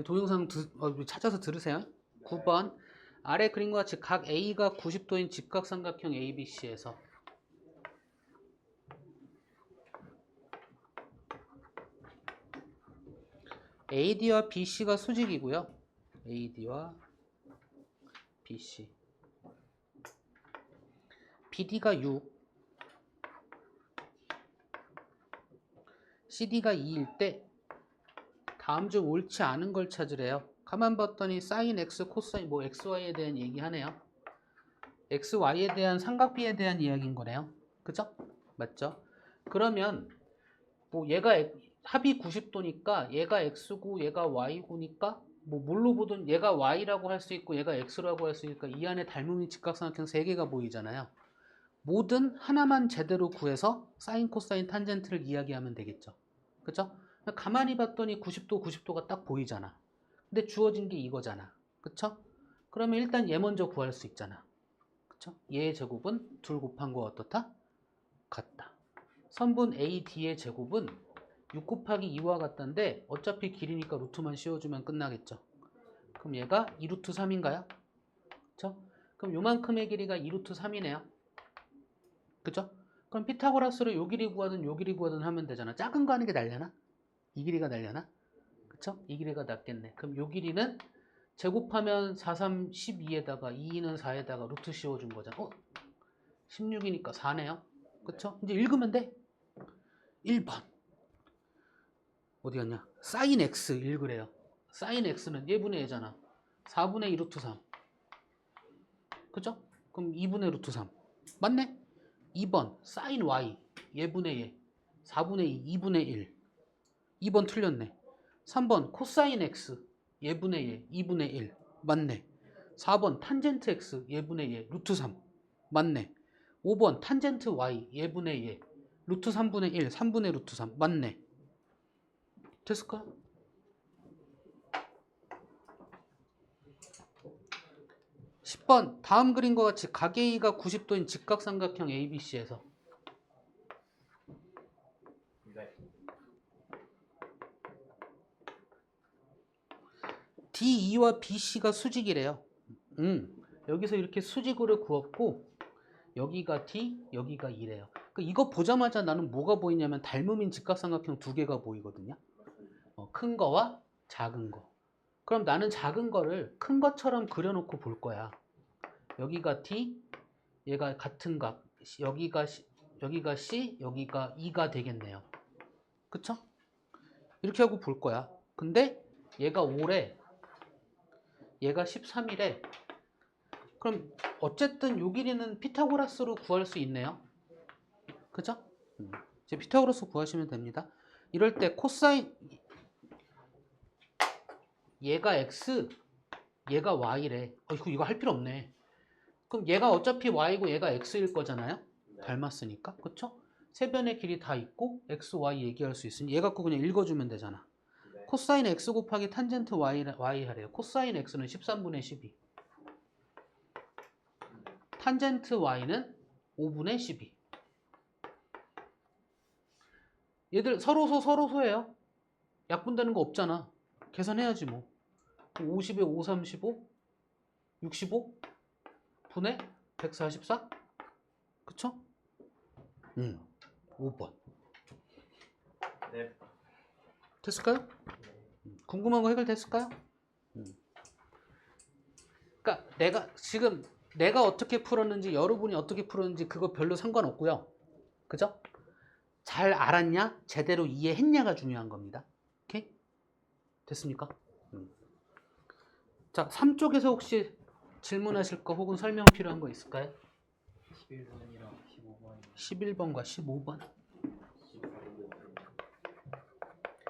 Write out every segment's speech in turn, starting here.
동영상 찾아서 들으세요. 9번 아래 그림과 같이 각 A가 90도인 직각삼각형 ABC에서 AD와 BC가 수직이고요. AD와 BC BD가 6 CD가 2일 때 다음 중 옳지 않은 걸 찾으래요. 가만 봤더니 사인 X, 코사인 뭐 XY에 대한 얘기하네요. XY에 대한 삼각비에 대한 이야기인 거네요. 그죠? 맞죠? 그러면 뭐 얘가 합이 90도니까 얘가 X고 얘가 Y고니까 뭐 뭘로 보든 얘가 Y라고 할 수 있고 얘가 X라고 할 수 있으니까 이 안에 닮음이 직각삼각형 3개가 보이잖아요. 뭐든 하나만 제대로 구해서 사인, 코사인, 탄젠트를 이야기하면 되겠죠. 그쵸? 가만히 봤더니 90도, 90도가 딱 보이잖아. 근데 주어진 게 이거잖아. 그쵸? 그러면 일단 얘 먼저 구할 수 있잖아. 그쵸? 얘의 제곱은 둘 곱한 거 어떻다? 같다. 선분 AD의 제곱은 6 곱하기 2와 같다인데 어차피 길이니까 루트만 씌워주면 끝나겠죠. 그럼 얘가 2루트 3인가요? 그쵸? 그럼 요만큼의 길이가 2루트 3이네요. 그쵸? 그럼 피타고라스를 요 길이 구하든 요 길이 구하든 하면 되잖아. 작은 거 하는 게 날려나? 이 길이가 날려나? 그쵸? 이 길이가 낫겠네. 그럼 요 길이는 제곱하면 4, 3, 12에다가 2는 4에다가 루트 씌워준 거잖아. 16이니까 4네요. 그쵸? 이제 읽으면 돼. 1번. 어디 갔냐? 사인 X 읽으래요. 사인 X는 얘분의 얘잖아. 4분의 2 루트 3. 그죠? 그럼 2분의 루트 3. 맞네? 2번 사인 Y 얘분의 얘 4분의 2, 2분의 1. 2번 틀렸네. 3번 코사인 X 얘분의 얘 2분의 1. 맞네. 4번 탄젠트 X 얘분의 얘 루트 3. 맞네. 5번 탄젠트 Y 얘분의 얘 루트 3분의 1, 3분의 루트 3. 맞네. 됐을까? 10번 다음 그림과 같이 각 A가 90도인 직각삼각형 ABC에서 DE와 BC가 수직이래요. 여기서 이렇게 수직으로 구웠고 여기가 D, 여기가 E래요. 이거 보자마자 나는 뭐가 보이냐면 닮음인 직각삼각형 두 개가 보이거든요. 큰 거와 작은 거. 그럼 나는 작은 거를 큰 것처럼 그려놓고 볼 거야. 여기가 D, 얘가 같은 각. 여기가 C, 여기가 E가 되겠네요. 그쵸? 이렇게 하고 볼 거야. 근데 얘가 5래, 얘가 13이래. 그럼 어쨌든 요 길이는 피타고라스로 구할 수 있네요. 그죠? 이제 피타고라스 구하시면 됩니다. 이럴 때 코사인 얘가 X, 얘가 Y래. 이거 할 필요 없네. 그럼 얘가 어차피 Y고 얘가 X일 거잖아요. 닮았으니까. 그쵸? 세 변의 길이 다 있고 X, Y 얘기할 수 있으니 얘 갖고 그냥 읽어주면 되잖아. 코사인 X 곱하기 탄젠트 Y 하래요. 코사인 X는 13분의 12. 탄젠트 Y는 5분의 12. 얘들 서로소예요. 약분되는 거 없잖아. 계산해야지 뭐. 50에 5, 35, 65 분의 144. 그쵸? 5번. 네. 됐을까요? 궁금한 거 해결됐을까요? 그러니까 내가 어떻게 풀었는지 여러분이 어떻게 풀었는지 그거 별로 상관없고요. 그죠? 잘 알았냐? 제대로 이해했냐가 중요한 겁니다. 오케이? 됐습니까? 자, 3쪽에서 혹시 질문하실 거 혹은 설명 필요한 거 있을까요? 11번이랑 15번. 11번과 15번.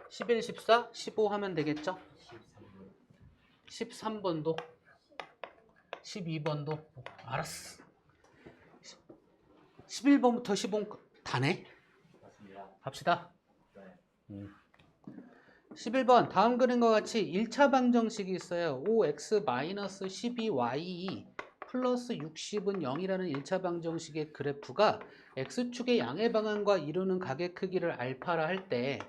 11, 14, 15 하면 되겠죠? 13번도 12번도 알았어. 11번부터 15번 다네? 맞습니다. 합시다. 네. 11번 다음 그림과 같이 1차 방정식이 있어요. 5x-12y 플러스 60은 0이라는 1차 방정식의 그래프가 x축의 양의 방향과 이루는 각의 크기를 알파라 할 때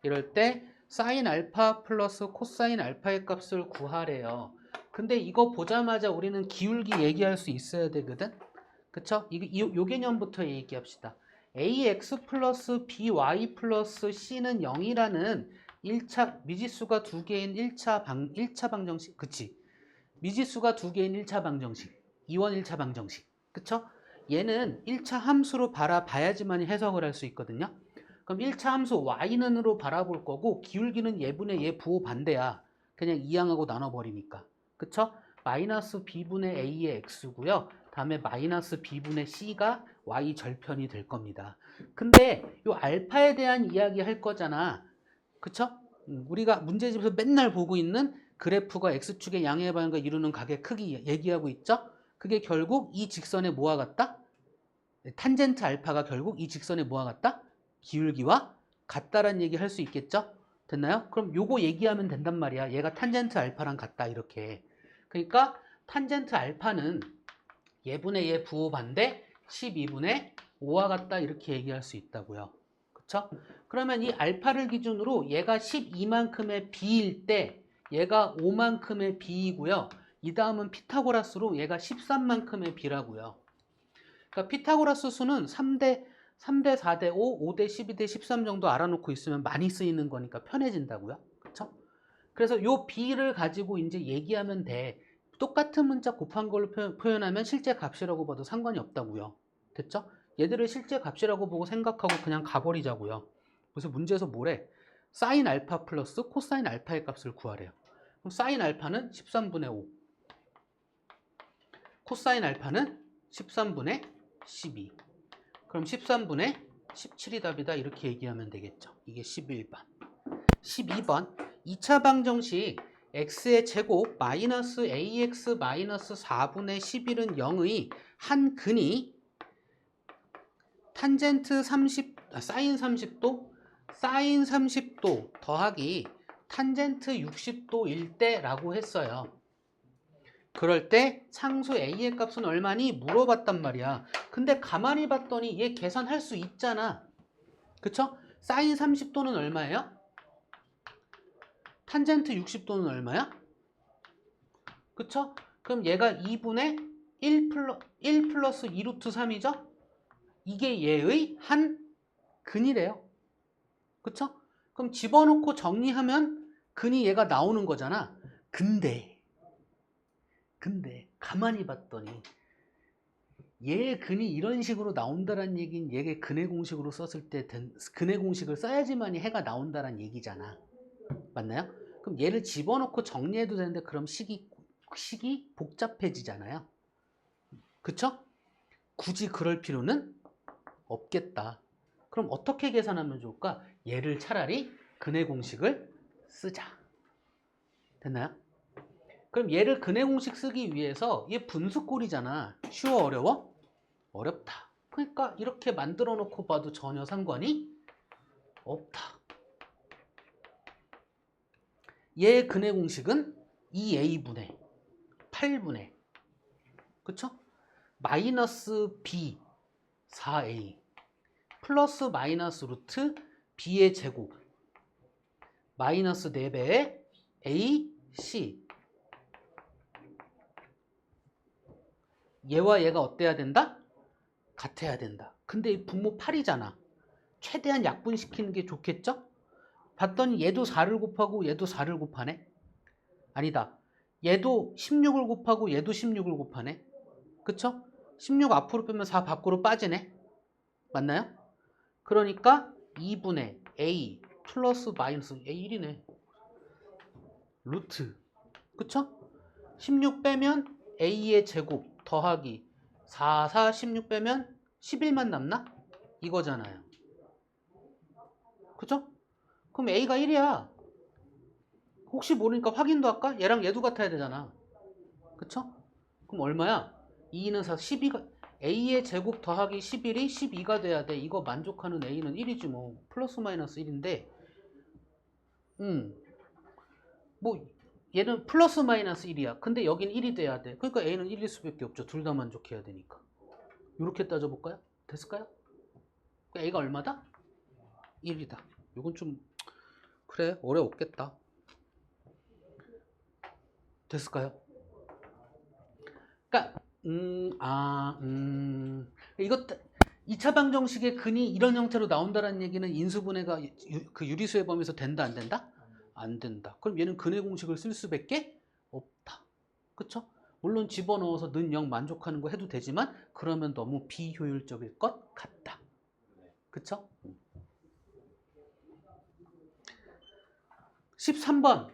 이럴 때 사인 알파 플러스 코사인 알파의 값을 구하래요. 근데 이거 보자마자 우리는 기울기 얘기할 수 있어야 되거든. 그쵸? 요 개념부터 얘기합시다. ax 플러스 by 플러스 c는 0이라는 1차 미지수가 두 개인 1차 방정식. 그치? 미지수가 두 개인 1차 방정식. 2원 1차 방정식. 그쵸? 얘는 1차 함수로 바라봐야지만 해석을 할 수 있거든요. 그럼 1차 함수 y는으로 바라볼 거고 기울기는 얘분의 얘 부호 반대야. 그냥 이항하고 나눠버리니까. 그쵸? 마이너스 b분의 a의 x고요. 다음에 마이너스 b분의 c가 y 절편이 될 겁니다. 근데 요 알파에 대한 이야기 할 거잖아. 그쵸? 우리가 문제집에서 맨날 보고 있는 그래프가 x축의 양의 방향과 이루는 각의 크기 얘기하고 있죠? 그게 결국 이 직선의 뭐와 같다? 탄젠트 알파가 결국 이 직선의 뭐와 같다? 기울기와 같다라는 얘기 할 수 있겠죠? 됐나요? 그럼 요거 얘기하면 된단 말이야. 얘가 탄젠트 알파랑 같다 이렇게. 그러니까 탄젠트 알파는 얘분의 얘 부호 반대 12분의 5와 같다 이렇게 얘기할 수 있다고요. 그쵸? 그러면 이 알파를 기준으로 얘가 12만큼의 b일 때 얘가 5만큼의 b이고요. 이 다음은 피타고라스로 얘가 13만큼의 b라고요. 그러니까 피타고라스 수는 3대 4대 5, 5대 12대 13 정도 알아놓고 있으면 많이 쓰이는 거니까 편해진다고요. 그쵸? 그래서 요 b를 가지고 이제 얘기하면 돼. 똑같은 문자 곱한 걸로 표현하면 실제 값이라고 봐도 상관이 없다고요. 됐죠? 얘들을 실제 값이라고 보고 생각하고 그냥 가버리자고요. 그래서 문제에서 뭐래? 사인 알파 플러스 코사인 알파의 값을 구하래요. 그럼 사인 알파는 13분의 5, 코사인 알파는 13분의 12. 그럼 13분의 17이 답이다 이렇게 얘기하면 되겠죠. 이게 11번. 12번 2차 방정식 x의 제곱 마이너스 ax 마이너스 4분의 11은 0의 한 근이 탄젠트 30, 사인 30도 더하기 탄젠트 60도일 때라고 했어요. 그럴 때 상수 a의 값은 얼마니? 물어봤단 말이야. 근데 가만히 봤더니 얘 계산할 수 있잖아. 그쵸? 사인 30도는 얼마예요? 탄젠트 60도는 얼마야? 그쵸? 그럼 얘가 2분의 1 플러스 2루트 3이죠? 이게 얘의 한 근이래요. 그쵸? 그럼 집어넣고 정리하면 근이 얘가 나오는 거잖아. 근데 가만히 봤더니 얘의 근이 이런 식으로 나온다는 얘기는 얘의 근의 공식으로 썼을 때 근의 공식을 써야지만이 해가 나온다는 얘기잖아. 맞나요? 그럼 얘를 집어넣고 정리해도 되는데 그럼 식이 복잡해지잖아요. 그쵸? 굳이 그럴 필요는 없겠다. 그럼 어떻게 계산하면 좋을까? 얘를 차라리 근의 공식을 쓰자. 됐나요? 그럼 얘를 근의 공식 쓰기 위해서 얘 분수꼴이잖아. 쉬워 어려워? 어렵다. 그러니까 이렇게 만들어 놓고 봐도 전혀 상관이 없다. 얘의 근의 공식은 2a분의 8분의 그쵸? 마이너스 b 4a 플러스 마이너스 루트 b의 제곱 마이너스 4배의 ac 얘와 얘가 어때야 된다? 같아야 된다. 근데 이 분모 8이잖아. 최대한 약분시키는 게 좋겠죠? 봤더니 얘도 4를 곱하고 얘도 4를 곱하네? 아니다. 얘도 16을 곱하고 얘도 16을 곱하네? 그쵸? 16 앞으로 빼면 4 밖으로 빠지네? 맞나요? 그러니까 2분의 a 플러스 마이너스 a 1이네. 루트. 그쵸? 16 빼면 a의 제곱 더하기 4, 16 빼면 11만 남나? 이거잖아요. 그쵸? 그럼 a가 1이야. 혹시 모르니까 확인도 할까? 얘랑 얘도 같아야 되잖아. 그쵸? 그럼 얼마야? 2는 4, 12가 a의 제곱 더하기 11이 12가 돼야 돼. 이거 만족하는 a는 1이지 뭐. 플러스 마이너스 1인데 뭐 얘는 플러스 마이너스 1이야. 근데 여긴 1이 돼야 돼. 그러니까 a는 1일 수밖에 없죠. 둘 다 만족해야 되니까. 이렇게 따져볼까요? 됐을까요? a가 얼마다? 1이다. 이건 좀 그래, 어려웠겠다. 됐을까요? 그러니까 이것 2차 방정식의 근이 이런 형태로 나온다는 얘기는 인수분해가 그 유리수의 범위에서 된다 안 된다? 안 된다. 그럼 얘는 근의 공식을 쓸 수밖에 없다. 그쵸? 물론 집어넣어서 는 0 만족하는 거 해도 되지만 그러면 너무 비효율적일 것 같다. 그쵸? 13번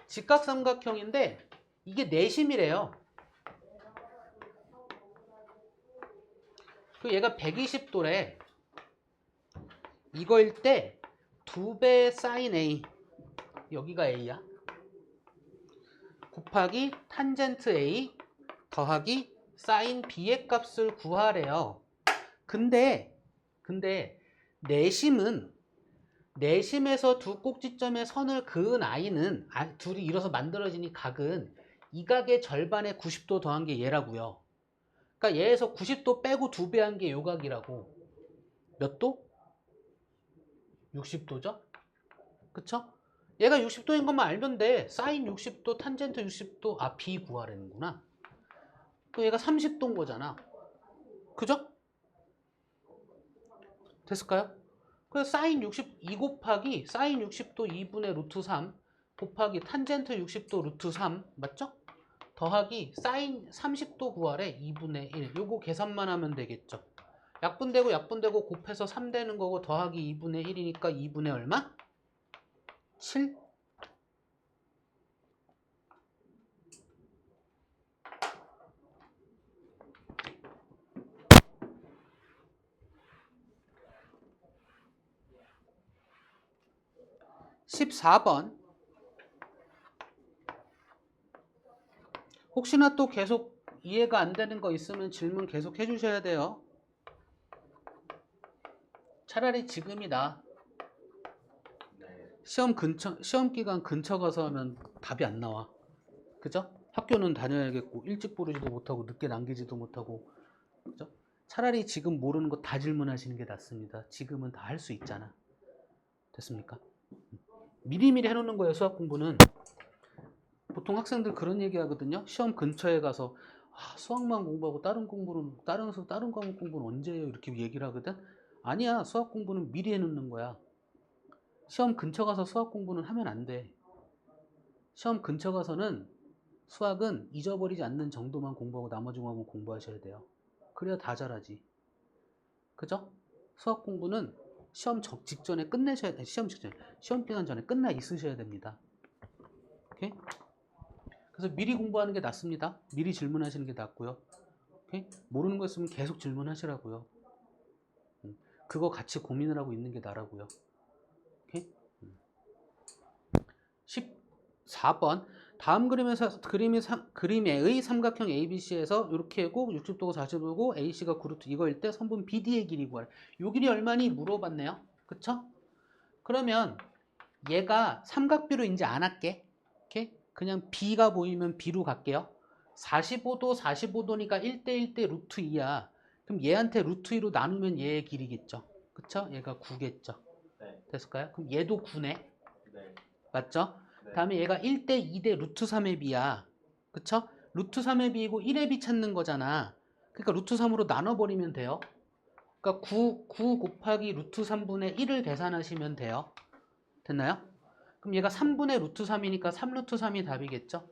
직각삼각형인데 이게 내심이래요. 그 얘가 120도래. 이거일 때 2배 사인 A, 여기가 A야, 곱하기 탄젠트 A 더하기 사인 B의 값을 구하래요. 근데 내심에서 두 꼭지점의 선을 그은 I는 둘이 이뤄서 만들어진 이 각은 이 각의 절반에 90도 더한 게 얘라고요. 그러니까 얘에서 90도 빼고 2배 한 게 요 각이라고. 몇 도? 60도죠? 그쵸? 얘가 60도인 것만 알면 돼. 사인 60도, 탄젠트 60도, B 구하라는구나. 또 얘가 30도인 거잖아. 그죠? 됐을까요? 그래서 사인 2 곱하기 사인 60도 2분의 루트 3 곱하기 탄젠트 60도 루트 3 맞죠? 더하기 사인 30도 구하래 2분의 1. 요거 계산만 하면 되겠죠. 약분되고 곱해서 3 되는 거고 더하기 2분의 1이니까 2분의 얼마? 7? (14번) 혹시나 또 계속 이해가 안 되는 거 있으면 질문 계속 해주셔야 돼요. 차라리 지금이 나. 시험 기간 근처 가서 하면 답이 안 나와. 그죠? 학교는 다녀야겠고 일찍 부르지도 못하고 늦게 남기지도 못하고. 그죠? 차라리 지금 모르는 거 다 질문하시는 게 낫습니다. 지금은 다 할 수 있잖아. 됐습니까? 미리미리 해놓는 거예요. 수학 공부는. 보통 학생들 그런 얘기 하거든요. 시험 근처에 가서 수학만 공부하고 다른 과목 공부는 언제 해요? 이렇게 얘기를 하거든. 아니야. 수학 공부는 미리 해놓는 거야. 시험 근처 가서 수학 공부는 하면 안 돼. 시험 근처 가서는 수학은 잊어버리지 않는 정도만 공부하고 나머지 과목은 공부하셔야 돼요. 그래야 다 잘하지. 그죠? 수학 공부는 시험 직전에 끝내셔야 돼. 시험 기간 전에 끝나 있으셔야 됩니다. 오케이? 그래서 미리 공부하는 게 낫습니다. 미리 질문하시는 게 낫고요. 오케이? 모르는 거 있으면 계속 질문하시라고요. 그거 같이 고민을 하고 있는 게 나라고요. 오케이? 14번 다음 그림의 삼각형 ABC에서 이렇게고 60도고 40도고 AC가 9루트 이거일 때 선분 BD의 길이 구하래. 요 길이 얼마니? 물어봤네요. 그쵸? 그러면 얘가 삼각비로 이제 안 할게. 오케이? 그냥 B가 보이면 B로 갈게요. 45도니까 1대 1대 루트 2야. 그럼 얘한테 루트 2로 나누면 얘의 길이겠죠. 그쵸? 얘가 9겠죠. 네. 됐을까요? 그럼 얘도 9네. 네. 맞죠? 네. 다음에 얘가 1대 2대 루트 3의 B야. 그쵸? 루트 3의 B이고 1의 B 찾는 거잖아. 그러니까 루트 3으로 나눠버리면 돼요. 그러니까 9 곱하기 루트 3분의 1을 계산하시면 돼요. 됐나요? 그럼 얘가 3분의 루트 3이니까 3루트 3이 답이겠죠?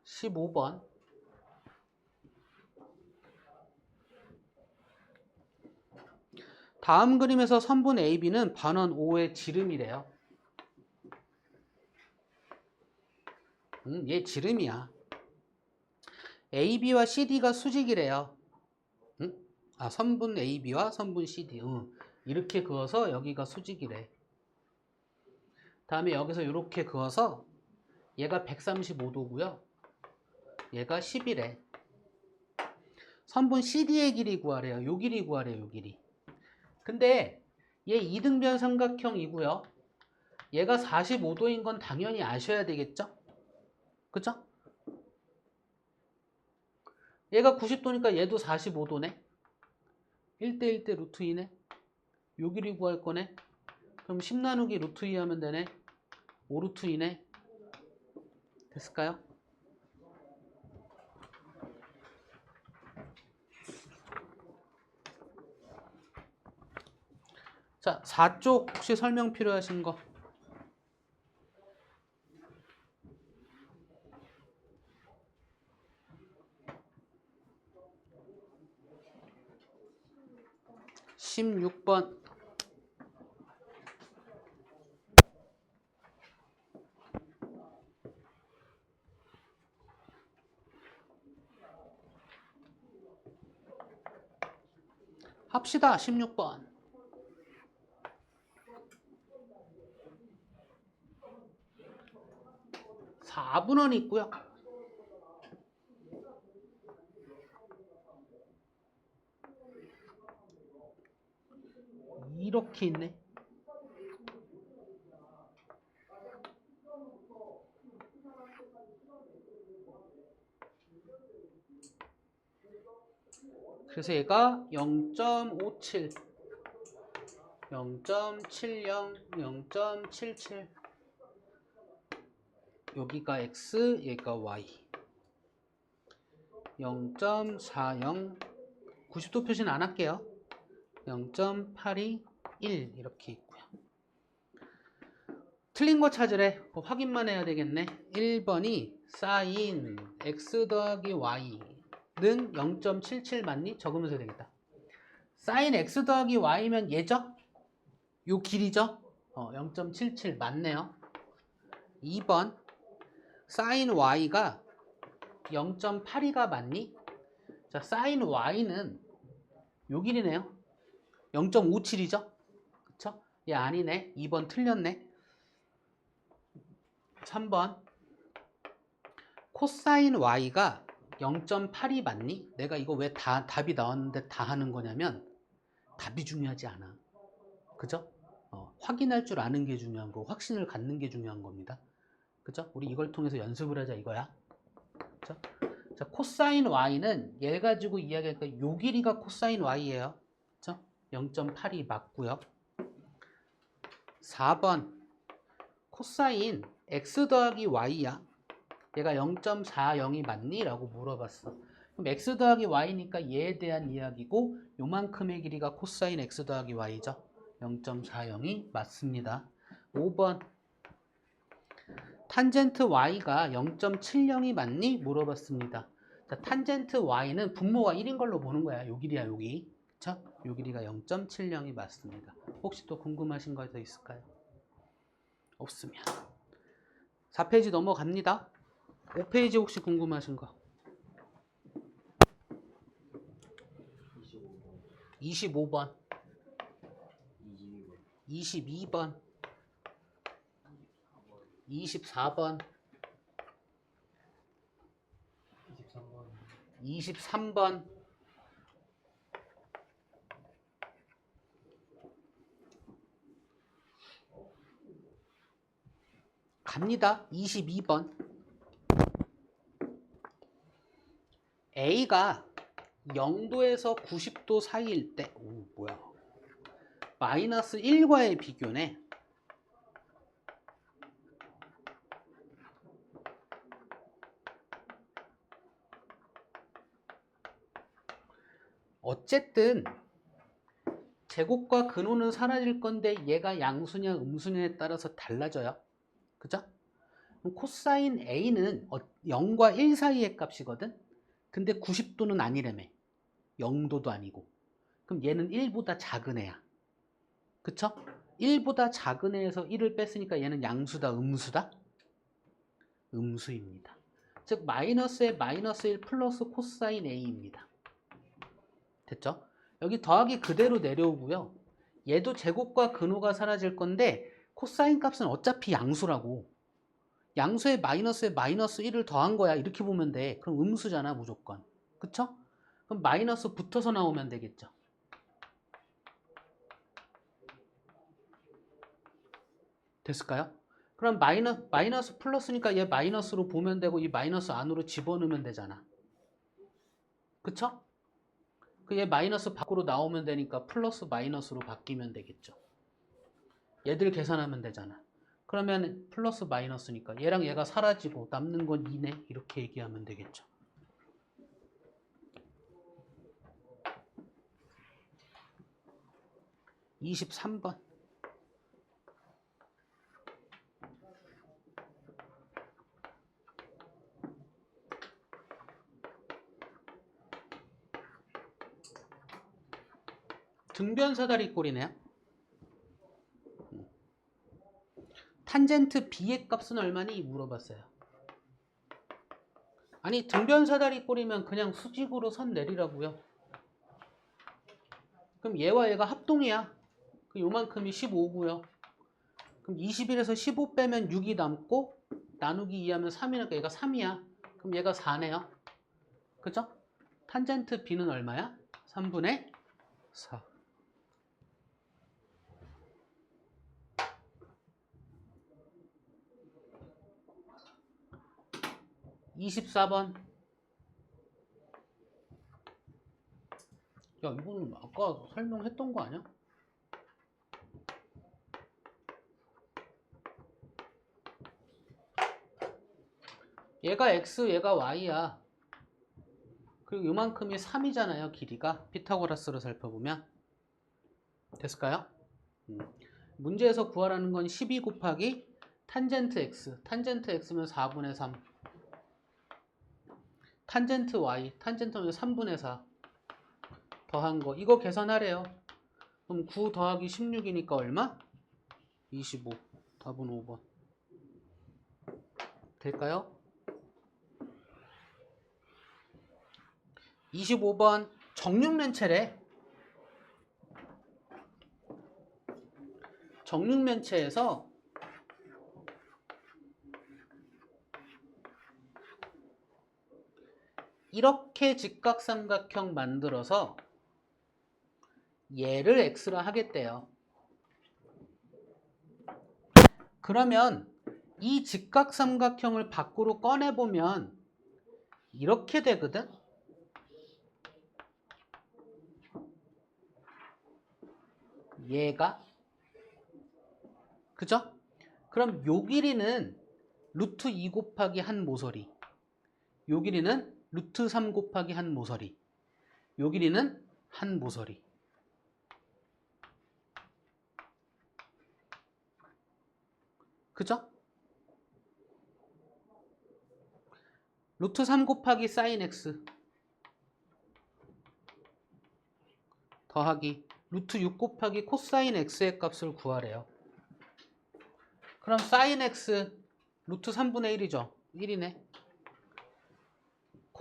15번 다음 그림에서 선분 AB는 반원 5의 지름이래요. 얘 지름이야. AB와 CD가 수직이래요. 선분 AB와 선분 CD. 이렇게 그어서 여기가 수직이래. 다음에 여기서 이렇게 그어서 얘가 135도고요. 얘가 10이래. 선분 CD의 길이 구하래요. 요 길이 구하래요. 요 길이. 근데 얘 이등변 삼각형이고요. 얘가 45도인 건 당연히 아셔야 되겠죠? 그쵸? 얘가 90도니까 얘도 45도네. 1대 1대 루트 2네. 요 길이 구할 거네. 그럼 10 나누기 루트 2 하면 되네. 5 루트 2네. 됐을까요? 자, 4쪽 혹시 설명 필요하신 거? (16번) 합시다. 16번 4분원이 있고요. 이렇게 있네. 그래서 얘가 0.57, 0.70, 0.77. 여기가 x, 얘가 y. 0.40, 90도 표시는 안 할게요. 0.821 이렇게 있고요. 틀린 거 찾으래. 그거 확인만 해야 되겠네. 1번이 sin x 더하기 y는 0.77 맞니? 적으면서 되겠다. sin x 더하기 y면 얘죠? 요 길이죠? 0.77 맞네요. 2번 sin y가 0.82가 맞니? 자, sin y는 요 길이네요. 0.57이죠? 그쵸? 얘 아니네. 2번 틀렸네. 3번 코사인 y가 0.82 맞니? 내가 이거 왜 답이 나왔는데 다 하는 거냐면 답이 중요하지 않아. 그죠? 확인할 줄 아는 게 중요한 거고 확신을 갖는 게 중요한 겁니다. 그죠? 우리 이걸 통해서 연습을 하자 이거야. 그죠? 자, 코사인 y는 얘 가지고 이야기하니까 요 길이가 코사인 y예요. 그죠? 0.82 맞고요. 4번 코사인 x 더하기 y야. 얘가 0.40이 맞니? 라고 물어봤어. 그럼 x 더하기 y니까 얘에 대한 이야기고 요만큼의 길이가 코사인 x 더하기 y죠. 0.40이 맞습니다. 5번 탄젠트 y가 0.70이 맞니? 물어봤습니다. 자, 탄젠트 y는 분모가 1인 걸로 보는 거야. 요 길이야 여기. 그쵸? 요 길이가 0.70이 맞습니다. 혹시 또 궁금하신 거 더 있을까요? 없으면 4페이지 넘어갑니다. 5페이지 혹시 궁금하신 거? 25번 22번 24번 23번 갑니다. 22번 A가 0도에서 90도 사이일 때 뭐야 마이너스 1과의 비교네. 어쨌든 제곱과 근호는 사라질 건데 얘가 양수냐 음수냐에 따라서 달라져요. 그죠? 그럼 코사인 A는 0과 1 사이의 값이거든. 근데 90도는 아니라며. 0도도 아니고. 그럼 얘는 1보다 작은 애야. 그쵸? 1보다 작은 애에서 1을 뺐으니까 얘는 양수다 음수다? 음수입니다. 즉 마이너스에 마이너스 1 플러스 코사인 A입니다. 됐죠? 여기 더하기 그대로 내려오고요. 얘도 제곱과 근호가 사라질 건데 코사인 값은 어차피 양수라고. 양수에 마이너스에 마이너스 1을 더한 거야. 이렇게 보면 돼. 그럼 음수잖아 무조건. 그쵸? 그럼 마이너스 붙어서 나오면 되겠죠. 됐을까요? 그럼 마이너스 플러스니까 얘 마이너스로 보면 되고 이 마이너스 안으로 집어넣으면 되잖아. 그쵸? 그 얘 마이너스 밖으로 나오면 되니까 플러스 마이너스로 바뀌면 되겠죠. 얘들 계산하면 되잖아. 그러면 플러스 마이너스니까 얘랑 얘가 사라지고 남는 건 2네 이렇게 얘기하면 되겠죠. (23번) 등변사다리 꼴이네요. 탄젠트 B의 값은 얼마니? 물어봤어요. 아니 등변사다리 꼴이면 그냥 수직으로 선 내리라고요. 그럼 얘와 얘가 합동이야. 그 요만큼이 15고요. 그럼 21에서 15 빼면 6이 남고 나누기 2하면 3이니까 얘가 3이야. 그럼 얘가 4네요. 그죠? 탄젠트 B는 얼마야? 3분의 4. 24번. 야, 이거는 아까 설명했던 거 아니야? 얘가 x, 얘가 y야. 그리고 요만큼이 3이잖아요, 길이가. 피타고라스로 살펴보면. 됐을까요? 문제에서 구하라는 건 12 곱하기 탄젠트 x. 탄젠트 x면 4분의 3. 탄젠트 y. 탄젠트면 3분의 4. 더한 거. 이거 계산하래요. 그럼 9 더하기 16이니까 얼마? 25. 답은 5번. 될까요? 25번 정육면체래. 정육면체에서 이렇게 직각삼각형 만들어서 얘를 x라 하겠대요. 그러면 이 직각삼각형을 밖으로 꺼내보면 이렇게 되거든. 얘가 그죠? 그럼 요 길이는 루트 2 곱하기 한 모서리, 요 길이는 루트 3 곱하기 한 모서리, 요 길이는 한 모서리. 그죠? 루트 3 곱하기 사인 x 더하기 루트 6 곱하기 코사인 x의 값을 구하래요. 그럼 사인 x 루트 3분의 1이죠. 1이네.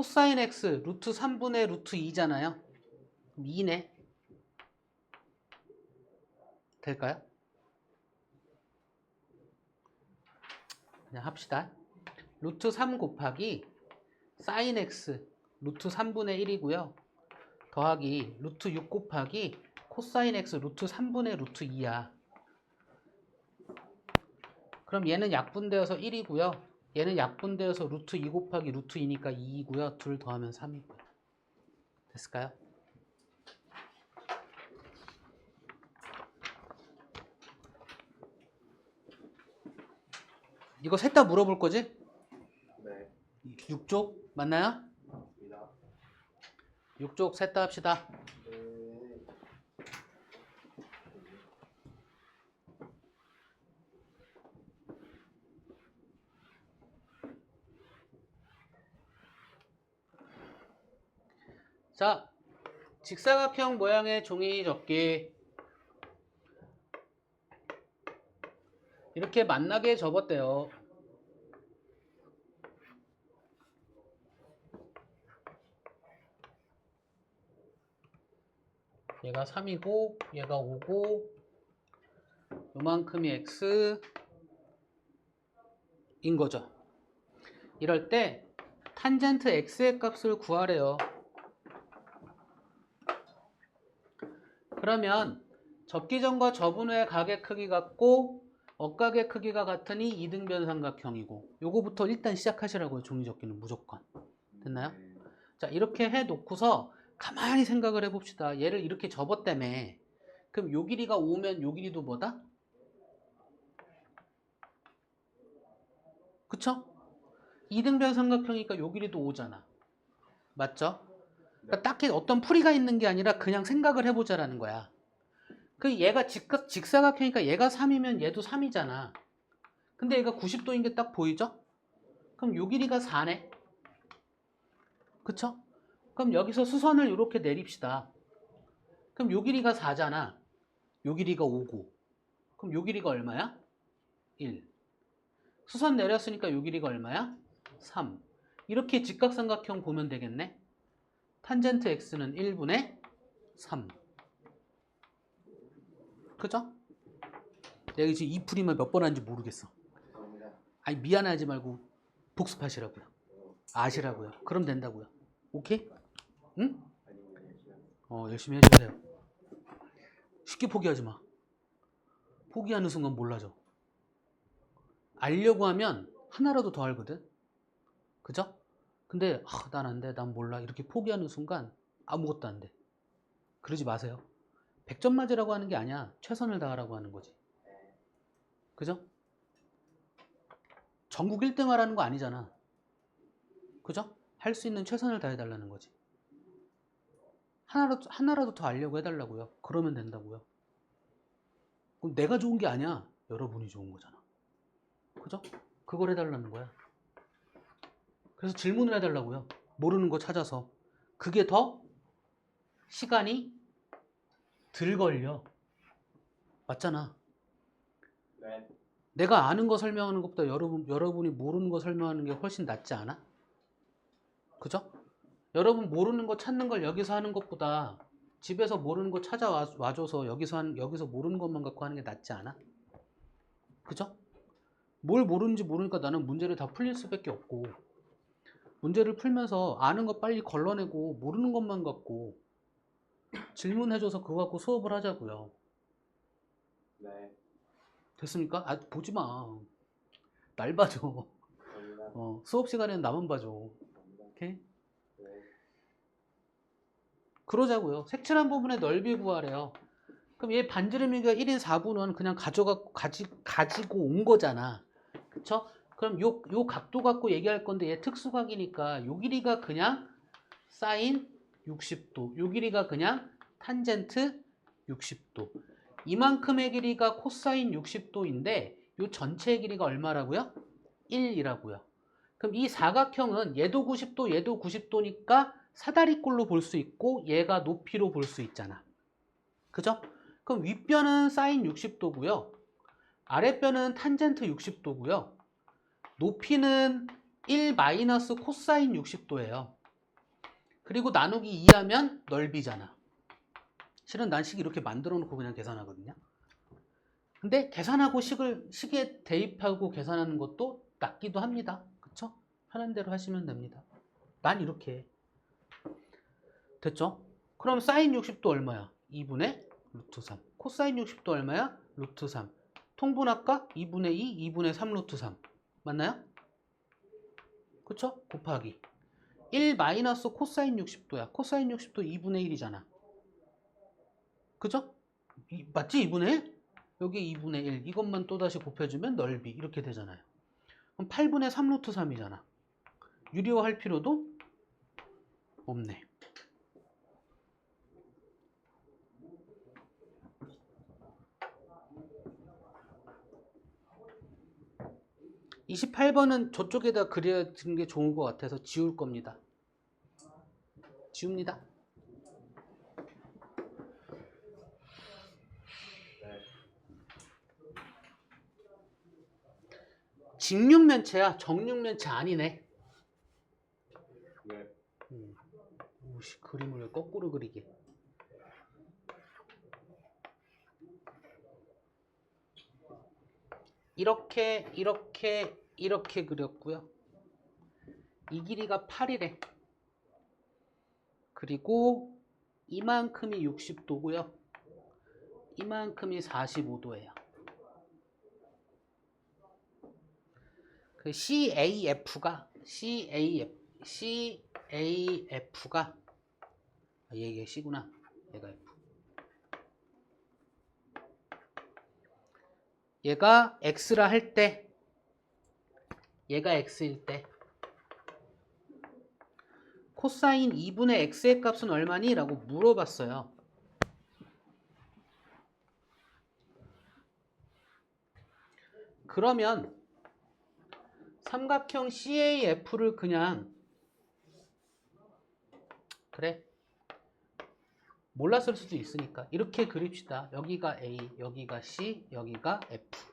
코사인 x 루트 3분의 루트 2잖아요. 그럼 2네. 될까요? 그냥 합시다. 루트 3 곱하기 사인 x 루트 3분의 1이고요. 더하기 루트 6 곱하기 코사인 x 루트 3분의 루트 2야. 그럼 얘는 약분되어서 1이고요. 얘는 약분되어서 루트 2 곱하기 루트 2니까 2이고요. 둘 더하면 3이고요. 됐을까요? 이거 셋 다 물어볼 거지? 네. 6쪽 맞나요? 맞습니다. 6쪽 셋 다 합시다. 네. 자, 직사각형 모양의 종이 접기. 이렇게 만나게 접었대요. 얘가 3이고 얘가 5고 요만큼이 x인 거죠. 이럴 때 탄젠트 x의 값을 구하래요. 그러면 접기 전과 접은 후의 각의 크기 같고 억각의 크기가 같으니 이등변 삼각형이고 요거부터 일단 시작하시라고요. 종이 접기는 무조건. 됐나요? 자, 이렇게 해 놓고서 가만히 생각을 해봅시다. 얘를 이렇게 접었다며. 그럼 요 길이가 5면 요 길이도 뭐다? 그쵸? 이등변 삼각형이니까 요 길이도 5잖아. 맞죠? 그러니까 딱히 어떤 풀이가 있는 게 아니라 그냥 생각을 해보자라는 거야. 그 얘가 직사각형이니까 얘가 3이면 얘도 3이잖아. 근데 얘가 90도인 게 딱 보이죠? 그럼 요 길이가 4네. 그쵸? 그럼 여기서 수선을 이렇게 내립시다. 그럼 요 길이가 4잖아. 요 길이가 5고. 그럼 요 길이가 얼마야? 1. 수선 내렸으니까 요 길이가 얼마야? 3. 이렇게 직각삼각형 보면 되겠네. 탄젠트 x는 1분의 3. 그죠? 내가 지금 이 풀이만 몇 번 하는지 모르겠어. 감사합니다. 아니 미안하지 말고 복습하시라고요. 아시라고요. 그럼 된다고요. 오케이? 응? 아니면 열심히 해주세요. 쉽게 포기하지 마. 포기하는 순간 몰라져. 알려고 하면 하나라도 더 알거든. 그죠? 근데 난 안 돼. 난 몰라. 이렇게 포기하는 순간 아무것도 안 돼. 그러지 마세요. 100점 맞으라고 하는 게 아니야. 최선을 다하라고 하는 거지. 그죠? 전국 1등 하라는 거 아니잖아. 그죠? 할 수 있는 최선을 다해달라는 거지. 하나라도 더 알려고 해달라고요. 그러면 된다고요. 그럼 내가 좋은 게 아니야. 여러분이 좋은 거잖아. 그죠? 그걸 해달라는 거야. 그래서 질문을 해달라고요. 모르는 거 찾아서. 그게 더 시간이 덜 걸려. 맞잖아. 네. 내가 아는 거 설명하는 것보다 여러분이 모르는 거 설명하는 게 훨씬 낫지 않아? 그죠? 여러분 모르는 거 찾는 걸 여기서 하는 것보다 집에서 모르는 거 찾아와줘서 여기서 모르는 것만 갖고 하는 게 낫지 않아? 그죠? 뭘 모르는지 모르니까 나는 문제를 다 풀릴 수밖에 없고, 문제를 풀면서 아는 거 빨리 걸러내고 모르는 것만 갖고 질문해줘서 그거 갖고 수업을 하자고요. 네. 됐습니까? 보지 마. 날 봐줘. 감사합니다. 수업 시간에는 나만 봐줘. 감사합니다. 오케이? 네. 그러자고요. 색칠한 부분의 넓이 구하래요. 그럼 얘 반지름이가 1인 4분은 그냥 가지고 온 거잖아. 그쵸? 그럼 요 각도 갖고 얘기할 건데 얘 특수각이니까 요 길이가 그냥 사인 60도. 요 길이가 그냥 탄젠트 60도. 이만큼의 길이가 코사인 60도인데 요 전체의 길이가 얼마라고요? 1이라고요. 그럼 이 사각형은 얘도 90도, 얘도 90도니까 사다리꼴로 볼 수 있고 얘가 높이로 볼 수 있잖아. 그죠? 그럼 윗변은 사인 60도고요. 아랫변은 탄젠트 60도고요. 높이는 1 마이너스 코사인 60도예요. 그리고 나누기 2하면 넓이잖아. 실은 난 식 이렇게 만들어 놓고 그냥 계산하거든요. 근데 계산하고 식에 대입하고 계산하는 것도 낫기도 합니다. 그쵸? 편한 대로 하시면 됩니다. 난 이렇게 해. 됐죠? 그럼 사인 60도 얼마야? 2분의 루트 3. 코사인 60도 얼마야? 루트 3. 통분할까? 2분의 2, 2분의 3 루트 3. 맞나요? 그쵸? 곱하기 1 마이너스 코사인 60도야. 코사인 60도 2분의 1이잖아. 그죠? 맞지? 2분의 1? 여기 2분의 1. 이것만 또다시 곱해주면 넓이. 이렇게 되잖아요. 그럼 8분의 3 루트 3이잖아. 유리화할 필요도 없네. 28번은 저쪽에다 그려진 게 좋은 것 같아서 지울 겁니다. 지웁니다. 네. 직육면체야. 정육면체 아니네. 네. 오씨, 그림을 왜 거꾸로 그리게. 이렇게 그렸고요. 이 길이가 8이래. 그리고 이만큼이 60도고요. 이만큼이 45도예요. 그 CAF가 아, 얘가 C구나. 얘가 F. 얘가 X라 할 때, 얘가 X일 때 코사인 2분의 X의 값은 얼마니? 라고 물어봤어요. 그러면 삼각형 CAF를 그냥 그래 몰랐을 수도 있으니까 이렇게 그립시다. 여기가 A, 여기가 C, 여기가 F.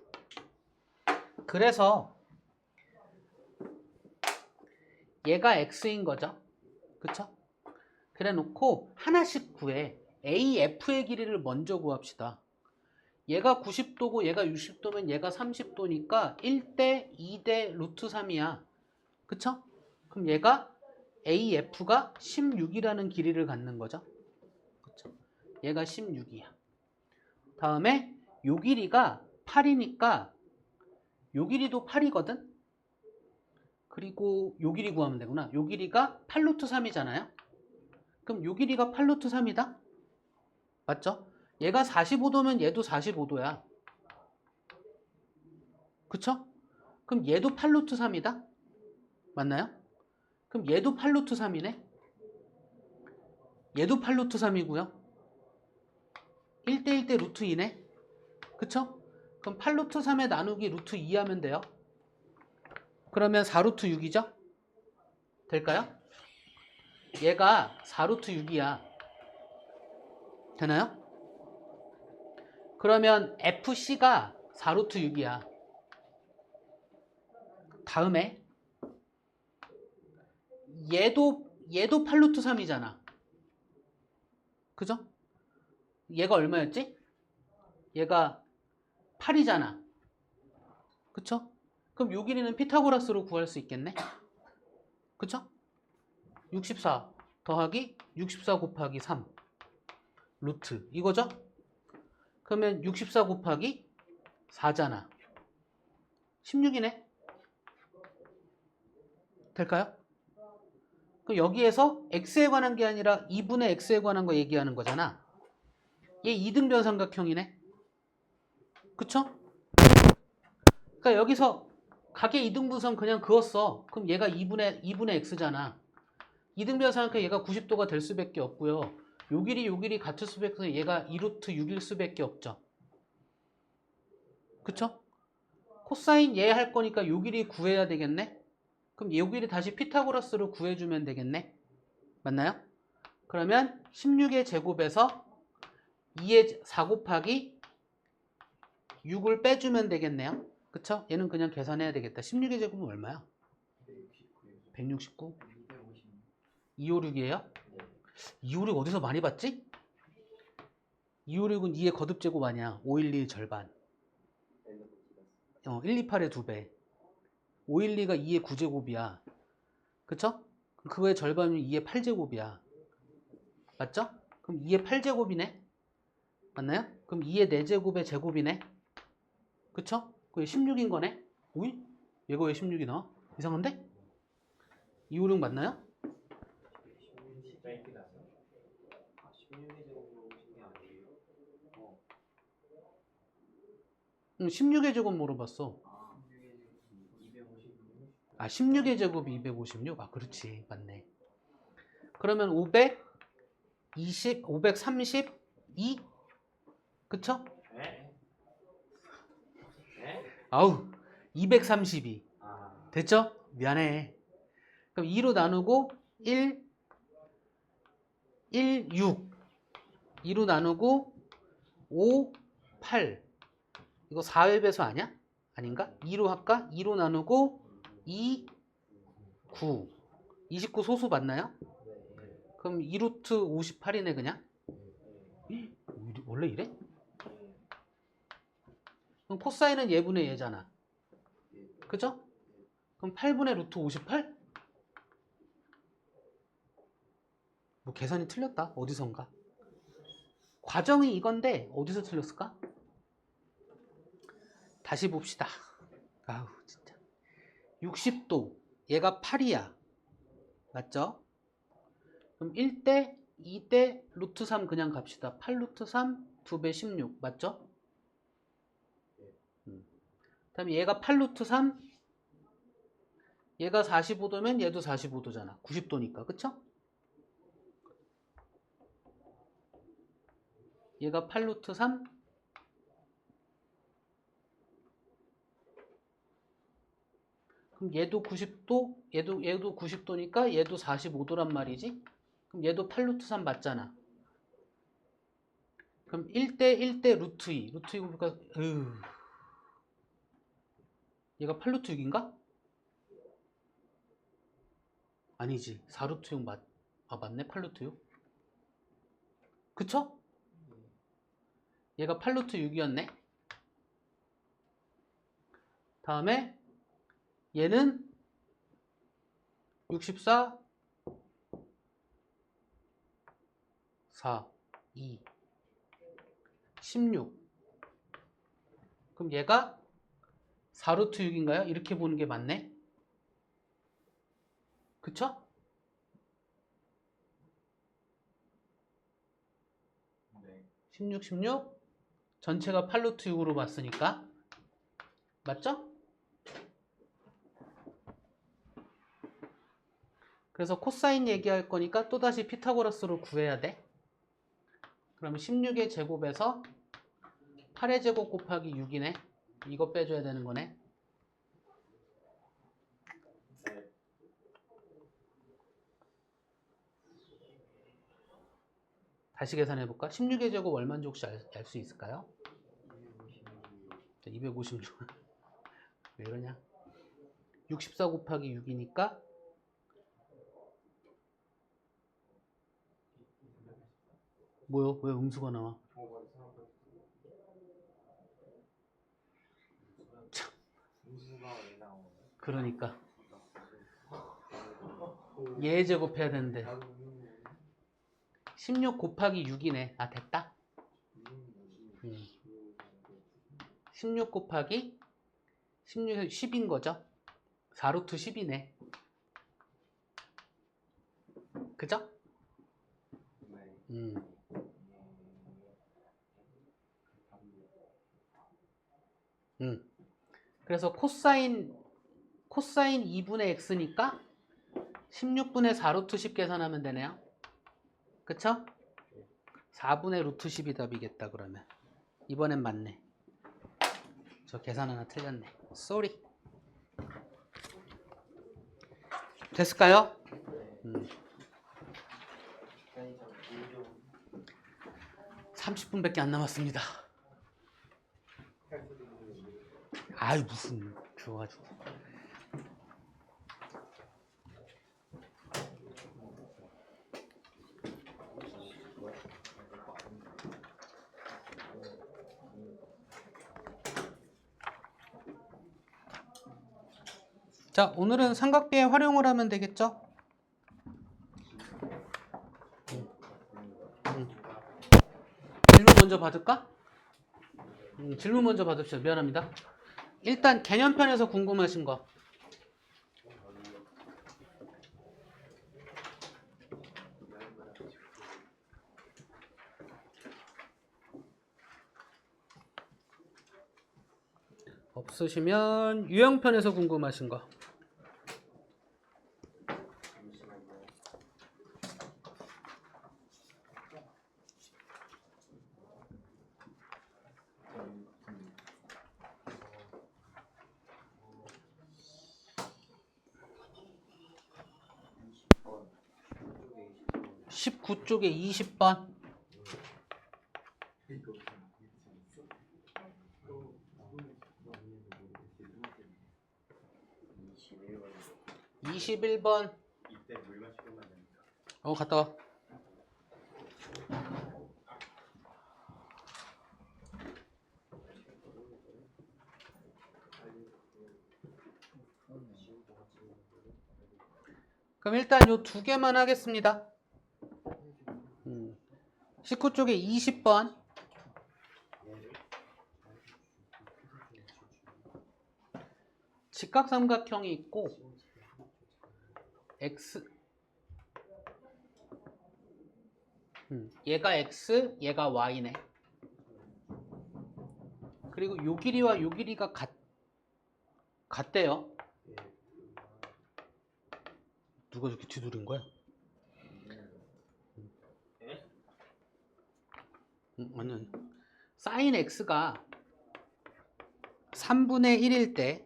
그래서 얘가 X인 거죠. 그쵸? 그래 놓고 하나씩 구해. AF의 길이를 먼저 구합시다. 얘가 90도고 얘가 60도면 얘가 30도니까 1대 2대 루트 3이야. 그쵸? 그럼 얘가 AF가 16이라는 길이를 갖는 거죠. 그쵸? 얘가 16이야. 다음에 요 길이가 8이니까 요 길이도 8이거든? 그리고 요 길이 구하면 되구나. 요 길이가 8루트 3이잖아요. 그럼 요 길이가 8루트 3이다? 맞죠? 얘가 45도면 얘도 45도야. 그쵸? 그럼 얘도 8루트 3이다? 맞나요? 그럼 얘도 8루트 3이네? 얘도 8루트 3이고요. 1대 1대 루트 2네? 그쵸? 그럼 8루트 3에 나누기 루트 2 하면 돼요. 그러면 4루트 6이죠? 될까요? 얘가 4루트 6이야. 되나요? 그러면 FC가 4루트 6이야. 다음에 얘도 8루트 3이잖아. 그죠? 얘가 얼마였지? 얘가 8이잖아. 그쵸? 그럼 요 길이는 피타고라스로 구할 수 있겠네? 그쵸? 64 더하기 64 곱하기 3 루트 이거죠? 그러면 64 곱하기 4잖아. 16이네. 될까요? 그럼 여기에서 x에 관한 게 아니라 2분의 x에 관한 거 얘기하는 거잖아. 얘 2등변 삼각형이네. 그쵸? 그러니까 여기서 각의 2등분선 그냥 그었어. 그럼 얘가 2분의 x잖아. 2등변 삼각형 얘가 90도가 될 수밖에 없고요. 요 길이 같을 수밖에 없어서 얘가 2루트 6일 수밖에 없죠. 그쵸? 코사인 얘 할 거니까 요 길이 구해야 되겠네? 그럼 요 길이 다시 피타고라스로 구해주면 되겠네? 맞나요? 그러면 16의 제곱에서 2의 4 곱하기 6을 빼주면 되겠네요. 그쵸? 얘는 그냥 계산해야 되겠다. 16의 제곱은 얼마야? 169? 256이에요? 256 어디서 많이 봤지? 256은 2의 거듭제곱 아니야. 512 절반. 128의 2배. 512가 2의 9제곱이야. 그쵸? 그거의 절반이면 2의 8제곱이야. 맞죠? 그럼 2의 8제곱이네? 맞나요? 그럼 2의 4제곱의 제곱이네? 그쵸? 그게 16인 거네? 오이? 얘가 왜 16이 나와? 이상한데? 256 맞나요? 16의 제곱 물어봤어. 아, 16의 제곱이 256? 아, 그렇지. 맞네. 그러면 532? 그쵸? 아우, 232. 됐죠? 미안해. 그럼 2로 나누고 1, 6. 2로 나누고 5, 8. 이거 4회 배수 아니야? 아닌가? 2로 할까? 2로 나누고 2, 9. 29 소수 맞나요? 그럼 2루트 58이네 그냥? 원래 이래? 그럼 코사인은 얘분의 얘잖아. 그죠? 그럼 8분의 루트 58? 뭐 계산이 틀렸다. 어디선가. 과정이 이건데 어디서 틀렸을까? 다시 봅시다. 아우 진짜. 60도. 얘가 8이야. 맞죠? 그럼 1대 2대 루트 3 그냥 갑시다. 8 루트 3 2배 16 맞죠? 다음에 얘가 8 루트 3 얘가 45도면 얘도 45도잖아. 90도니까 그쵸? 얘가 8 루트 3 그럼 얘도 90도 얘도 90도니까 얘도 45도란 말이지. 그럼 얘도 8 루트 3 맞잖아. 그럼 1대 1대 루트 2 루트 2 보니까 얘가 8 루트 6인가? 아니지 4 루트 6 맞네 8 루트 6 그쵸? 얘가 8 루트 6이었네. 다음에 얘는 64 4 2 16 그럼 얘가 4 루트 6인가요? 이렇게 보는 게 맞네. 그쵸? 네. 16 16 전체가 8 루트 6으로 봤으니까 맞죠? 그래서 코사인 얘기할 거니까 또다시 피타고라스로 구해야 돼. 그러면 16의 제곱에서 8의 제곱 곱하기 6이네. 이거 빼줘야 되는 거네. 네. 다시 계산해볼까? 16의 제곱 얼마인지 혹시 알 수 있을까요? 256. 왜 이러냐? 64 곱하기 6이니까 뭐요? 왜 음수가 나와? 참. 그러니까 얘 제곱해야 되는데 16 곱하기 6이네. 아 됐다. 16 곱하기 16에 10인 거죠. 4루트 10이네. 그죠? 네. 그래서 코사인 2분의 x니까 16분의 4루트 10 계산하면 되네요. 그쵸? 4분의 루트 10이 답이겠다 그러면. 이번엔 맞네. 저 계산 하나 틀렸네. 쏘리. 됐을까요? 30분밖에 안 남았습니다. 아이 무슨 그거 가지고. 자, 오늘은 삼각비에 활용을 하면 되겠죠? 질문 먼저 받을까? 질문 먼저 받읍시다. 미안합니다. 일단 개념편에서 궁금하신 거. 없으시면 유형편에서 궁금하신 거. 십 19쪽에 20번. 번 21번. 이때 물 마시고만 됩니다. 갔다 와. 그럼 일단 요 두 개만 하겠습니다. 19쪽에 20번. 직각삼각형이 있고 x 얘가 x, 얘가 y네. 그리고 요 길이와 요 길이가 같대요. 누가 저렇게 뒤돌린 거야? 아니. sin x가 3분의 1일 때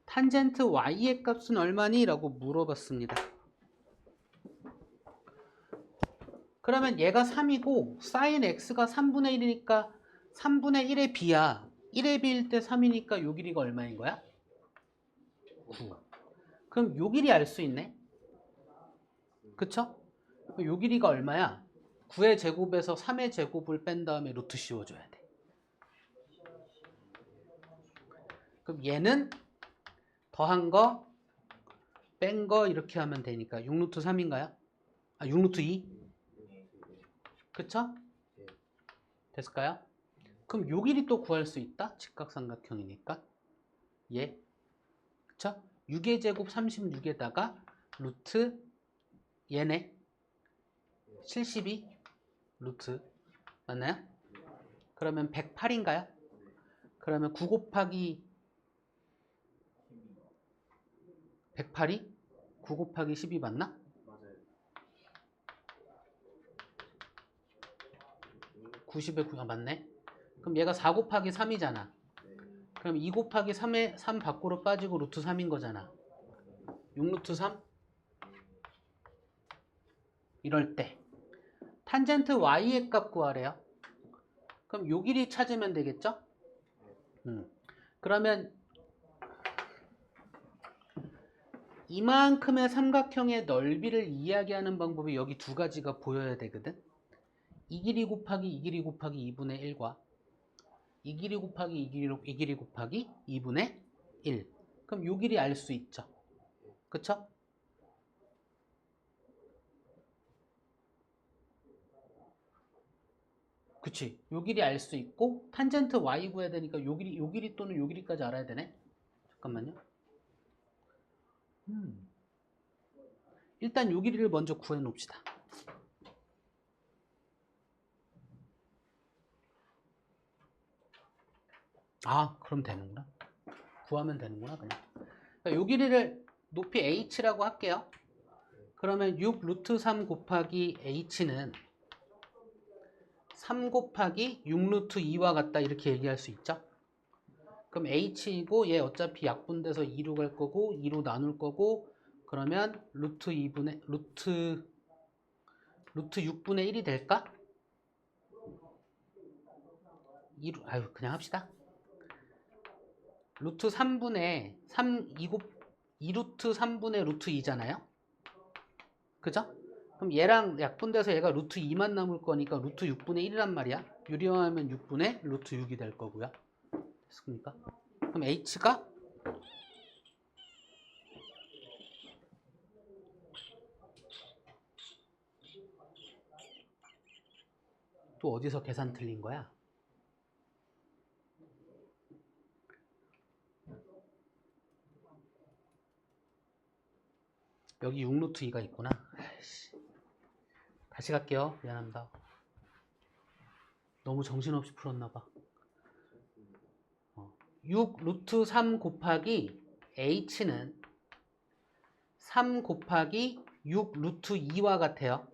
탄젠트 y의 값은 얼마니? 라고 물어봤습니다. 그러면 얘가 3이고 sin x가 3분의 1이니까 3분의 1의 b야. 1의 b일 때 3이니까 요 길이가 얼마인 거야? 9. 그럼 요 길이 알 수 있네. 그쵸? 요 길이가 얼마야? 9의 제곱에서 3의 제곱을 뺀 다음에 루트 씌워줘야 돼. 그럼 얘는 더한 거, 뺀 거 이렇게 하면 되니까 6루트 3인가요? 아, 6루트 2? 그쵸? 됐을까요? 그럼 요 길이 또 구할 수 있다? 직각삼각형이니까. 예. 그쵸? 6의 제곱 36에다가 루트 얘네 72 루트 맞나요? 그러면 108인가요? 그러면 9 곱하기 108이 9 곱하기 12 맞나? 맞아요. 90에 9가 맞네. 그럼 얘가 4 곱하기 3이잖아. 그럼 2 곱하기 3에 3 밖으로 빠지고 루트 3인 거잖아. 6 루트 3? 이럴 때 탄젠트 y의 값 구하래요. 그럼 요 길이 찾으면 되겠죠? 그러면 이만큼의 삼각형의 넓이를 이야기하는 방법이 여기 두 가지가 보여야 되거든. 이 길이 곱하기 이 길이 곱하기 2분의 1과 이 길이 곱하기 이 길이 곱하기 2분의 1. 그럼 요 길이 알 수 있죠. 그쵸? 그치. 요 길이 알 수 있고 탄젠트 y 구해야 되니까 요 길이 또는 요 길이까지 알아야 되네. 잠깐만요. 일단 요 길이를 먼저 구해 놓읍시다. 아, 그럼 되는구나. 구하면 되는구나, 그냥. 그러니까 요 길이를 높이 h라고 할게요. 그러면 6 루트 3 곱하기 h는 3 곱하기 6 루트 2와 같다 이렇게 얘기할 수 있죠. 그럼 h이고 얘 어차피 약분돼서 2로 갈 거고 2로 나눌 거고 그러면 루트 6분의 1이 될까? 2루, 아유 그냥 합시다. 루트 3분의 2루트 3분의 루트 2잖아요. 그죠? 그럼 얘랑 약분돼서 얘가 루트 2만 남을 거니까 루트 6분의 1이란 말이야. 유리화하면 6분의 루트 6이 될 거고요. 됐습니까? 그럼 h가 또 어디서 계산 틀린 거야? 여기 6루트 2가 있구나. 아이씨. 다시 갈게요. 미안합니다. 너무 정신없이 풀었나봐. 6 루트 3 곱하기 h는 3 곱하기 6 루트 2와 같아요.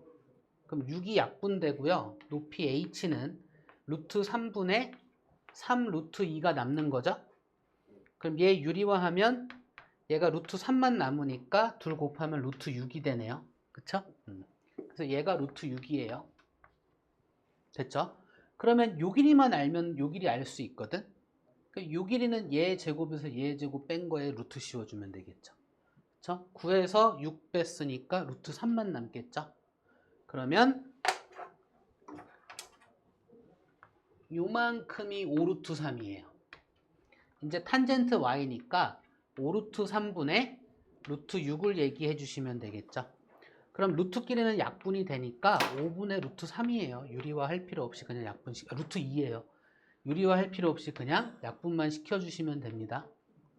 그럼 6이 약분되고요. 높이 h는 루트 3분의 3 루트 2가 남는 거죠. 그럼 얘 유리화하면 얘가 루트 3만 남으니까 둘 곱하면 루트 6이 되네요. 그쵸? 그래서 얘가 루트 6이에요. 됐죠? 그러면 요 길이만 알면 요 길이 알 수 있거든. 요 길이는 얘 제곱에서 얘 제곱 뺀 거에 루트 씌워주면 되겠죠. 그쵸? 9에서 6 뺐으니까 루트 3만 남겠죠. 그러면 요만큼이 5루트 3이에요. 이제 탄젠트 y니까 5루트 3분의 루트 6을 얘기해 주시면 되겠죠. 그럼 루트끼리는 약분이 되니까 5분의 루트 3이에요. 유리화 할 필요 없이 그냥 루트 2예요. 유리화 할 필요 없이 그냥 약분만 시켜주시면 됩니다.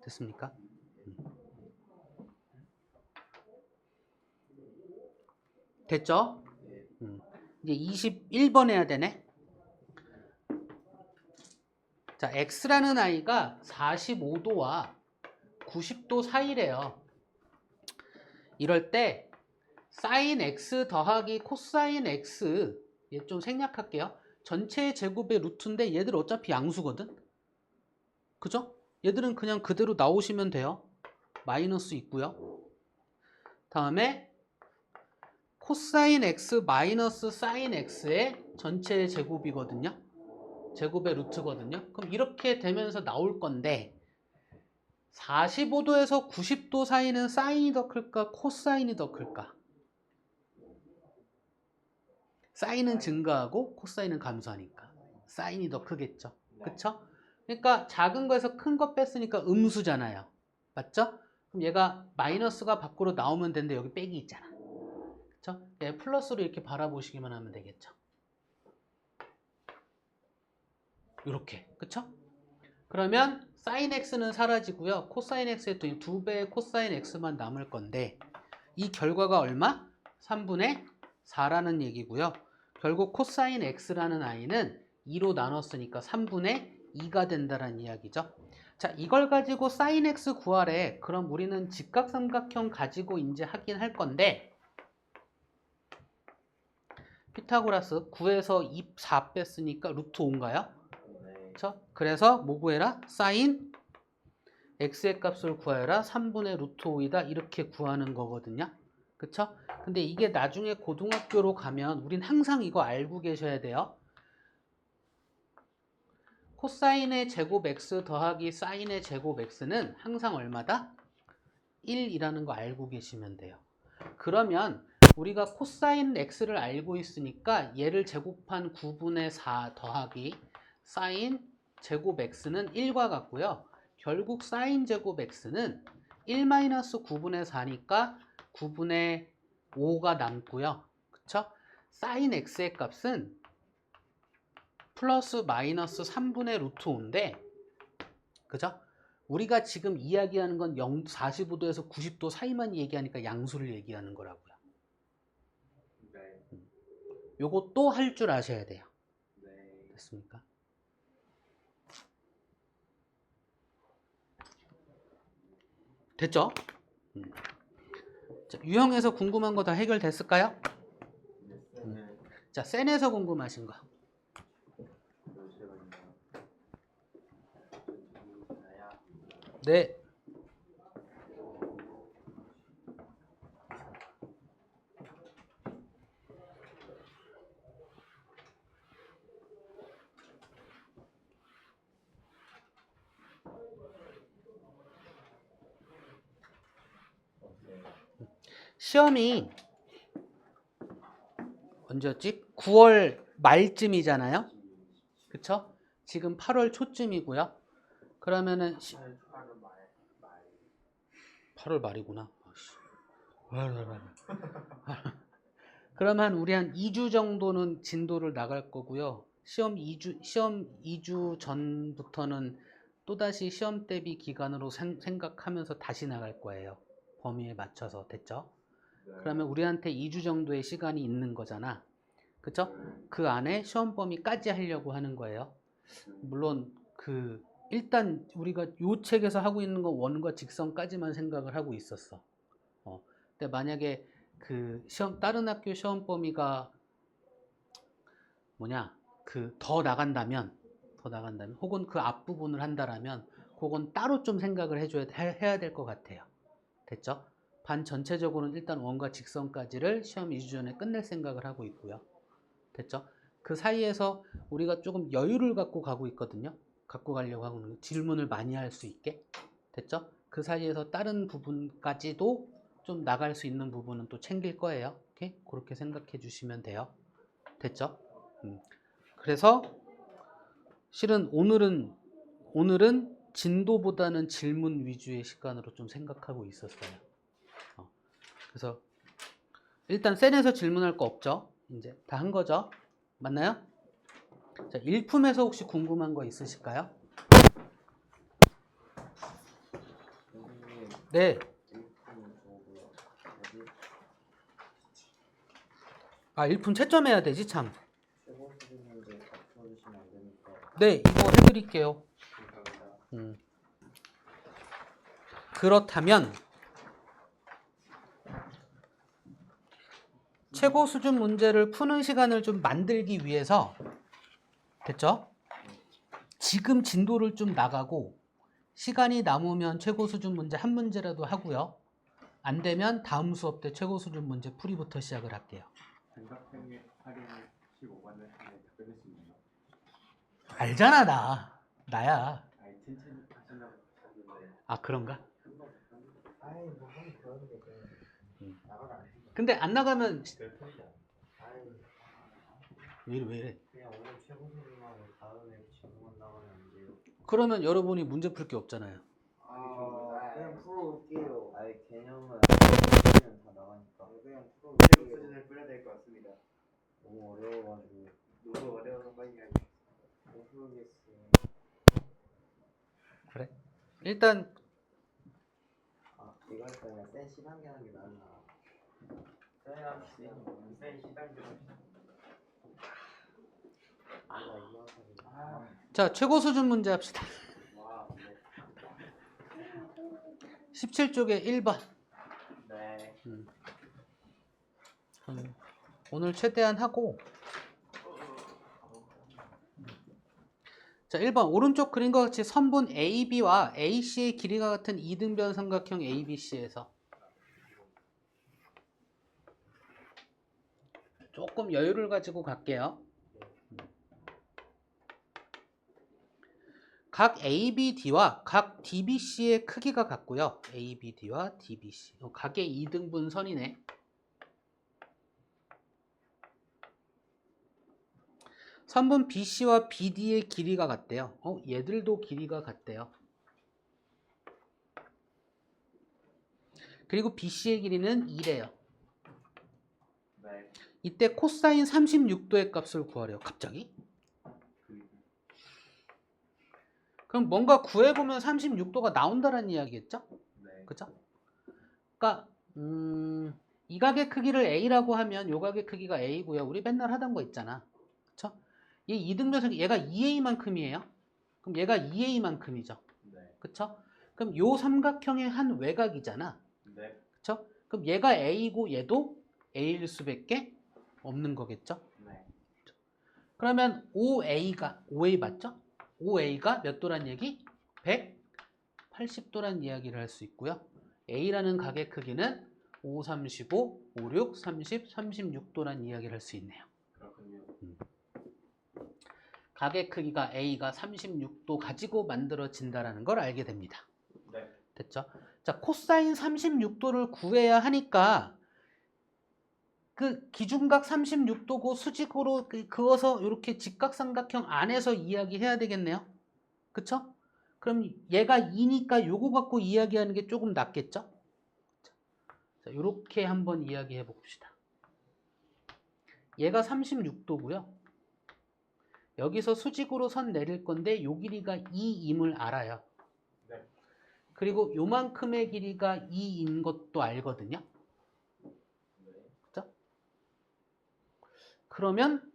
됐습니까? 됐죠? 이제 21번 해야 되네. 자, x라는 아이가 45도와 90도 사이래요. 이럴 때 sin x 더하기 코사인 x, 얘 좀 생략할게요. 전체의 제곱의 루트인데 얘들 어차피 양수거든. 그죠? 얘들은 그냥 그대로 나오시면 돼요. 마이너스 있고요. 다음에 코사인 x 마이너스 사인 x의 전체의 제곱이거든요. 제곱의 루트거든요. 그럼 이렇게 되면서 나올 건데 45도에서 90도 사이는 사인이 더 클까 코사인이 더 클까? 사인은 증가하고 코사인은 감소하니까 사인이 더 크겠죠. 그쵸? 그러니까 작은 거에서 큰 거 뺐으니까 음수잖아요. 맞죠? 그럼 얘가 마이너스가 밖으로 나오면 되는데 여기 빼기 있잖아. 그쵸? 얘 플러스로 이렇게 바라보시기만 하면 되겠죠. 이렇게. 그쵸? 그러면 사인 x는 사라지고요. 코사인 x의 또 2배의 코사인 x만 남을 건데 이 결과가 얼마? 3분의 4라는 얘기고요. 결국 코사인 x라는 아이는 2로 나눴으니까 3분의 2가 된다는 이야기죠. 자, 이걸 가지고 사인 x 구하래. 그럼 우리는 직각삼각형 가지고 이제 하긴 할 건데 피타고라스 9에서 4 뺐으니까 루트 5인가요? 그렇죠? 그래서 뭐 구해라? 사인 x의 값을 구하여라. 3분의 루트 5이다. 이렇게 구하는 거거든요. 그쵸? 근데 이게 나중에 고등학교로 가면 우린 항상 이거 알고 계셔야 돼요. 코사인의 제곱 x 더하기 사인의 제곱 x는 항상 얼마다? 1이라는 거 알고 계시면 돼요. 그러면 우리가 코사인 x를 알고 있으니까 얘를 제곱한 9분의 4 더하기 사인 제곱 x는 1과 같고요. 결국 사인 제곱 x는 1-9분의 4니까 9분의 5가 남고요. 그쵸? 사인 x의 값은 플러스 마이너스 3분의 루트 5인데 그죠? 우리가 지금 이야기하는 건 45도에서 90도 사이만 얘기하니까 양수를 얘기하는 거라고요. 네. 요것도 할 줄 아셔야 돼요. 네. 됐습니까? 됐죠? 자, 유형에서 궁금한 거 다 해결됐을까요? 네. 자, 센에서 궁금하신 거. 네. 시험이 언제였지? 9월 말쯤이잖아요. 그쵸? 지금 8월 초쯤이고요. 그러면은 8월 말이구나. 그러면 우리 한 2주 정도는 진도를 나갈 거고요. 시험 2주 전부터는 또다시 시험 대비 기간으로 생각하면서 다시 나갈 거예요. 범위에 맞춰서. 됐죠? 그러면 우리한테 2주 정도의 시간이 있는 거잖아. 그쵸? 그 안에 시험 범위까지 하려고 하는 거예요. 물론 일단 우리가 요 책에서 하고 있는 건 원과 직선까지만 생각을 하고 있었어. 근데 만약에 다른 학교 시험 범위가 더 나간다면 혹은 그 앞부분을 한다라면 그건 따로 좀 생각을 해야 될 것 같아요. 됐죠? 반 전체적으로는 일단 원과 직선까지를 시험 2주 전에 끝낼 생각을 하고 있고요. 됐죠? 그 사이에서 우리가 조금 여유를 갖고 가고 있거든요. 갖고 가려고 하고 있는 질문을 많이 할 수 있게. 됐죠? 그 사이에서 다른 부분까지도 좀 나갈 수 있는 부분은 또 챙길 거예요. 오케이? 그렇게 생각해 주시면 돼요. 됐죠? 그래서 실은 오늘은 진도보다는 질문 위주의 시간으로 좀 생각하고 있었어요. 그래서 일단 센에서 질문할 거 없죠? 이제 다 한 거죠? 맞나요? 자, 일품에서 혹시 궁금한 거 있으실까요? 네. 아, 1분 채점해야 되지 참. 최고 수준 문제 다 풀어주시면 안 됩니까? 네, 이거 해드릴게요. 감사합니다. 그렇다면 최고 수준 문제를 푸는 시간을 좀 만들기 위해서 됐죠? 지금 진도를 좀 나가고 시간이 남으면 최고 수준 문제 한 문제라도 하고요. 안 되면 다음 수업 때 최고 수준 문제 풀이부터 시작을 할게요. 삼각형의 활용 15번을 하면 답변할 수 있나요? 알잖아 나야. 아니 천천히 하신다고 하셨는데 아 그런가? 아이 뭐 하면 그러는데 그냥 나가라 안 된다. 근데 안 나가면 별 편이다. 아이 왜 이래? 그냥 오늘 최고 수준하고 다음에 질문 나가면 안 돼요. 그러면 여러분이 문제 풀 게 없잖아요. 아 그냥 풀어올게요. 아이 개념은 풀면 다 나가니까. 그냥 최고 풀어올게요. 수준을 풀어야 될 것 같습니다. 너무 어려워가지고 너무 어려워서 빨리 하기. 못 풀겠어요. 그래? 일단 아 이거 할 거면 센 시단계 하는 게 낫나? 쌤 시간 좀 합시다. 내가 이거 하자고. 자 최고 수준 문제 합시다. 와, 네. 17쪽에 1번. 네. 오늘 최대한 하고 자 1번 오른쪽 그림과 같이 선분 AB와 AC의 길이가 같은 이등변 삼각형 ABC에서 조금 여유를 가지고 갈게요. 각 ABD와 각 DBC의 크기가 같고요. ABD와 DBC 각의 이등분 선이네. 선분 BC와 BD의 길이가 같대요. 얘들도 길이가 같대요. 그리고 BC의 길이는 2래요. 네. 이때 코사인 36도의 값을 구하래요. 갑자기? 그럼 뭔가 구해보면 36도가 나온다는 이야기겠죠? 네. 그죠? 그러니까 이 각의 크기를 A라고 하면 이 각의 크기가 A고요. 우리 맨날 하던 거 있잖아. 그쵸? 이 이등변 얘가 2A만큼이에요. 그럼 얘가 2A만큼이죠. 네. 그쵸? 그럼 요 삼각형의 한 외곽이잖아. 네. 그쵸? 그럼 얘가 A고 얘도 A일 수밖에 없는 거겠죠? 네. 그러면 5A 맞죠? 5A가 몇 도란 얘기? 180도란 이야기를 할 수 있고요. A라는 각의 크기는 5, 35, 5, 6, 30, 36도란 이야기를 할 수 있네요. 그렇군요. 각의 크기가 A가 36도 가지고 만들어진다는 걸 알게 됩니다. 네. 됐죠? 자, 코사인 36도를 구해야 하니까 그 기준각 36도고 수직으로 그어서 이렇게 직각삼각형 안에서 이야기해야 되겠네요. 그쵸? 그럼 얘가 2니까 요거 갖고 이야기하는 게 조금 낫겠죠? 자, 이렇게 한번 이야기해 봅시다. 얘가 36도고요. 여기서 수직으로 선 내릴 건데 요 길이가 2임을 알아요. 네. 그리고 요만큼의 길이가 2인 것도 알거든요. 네. 그죠? 그러면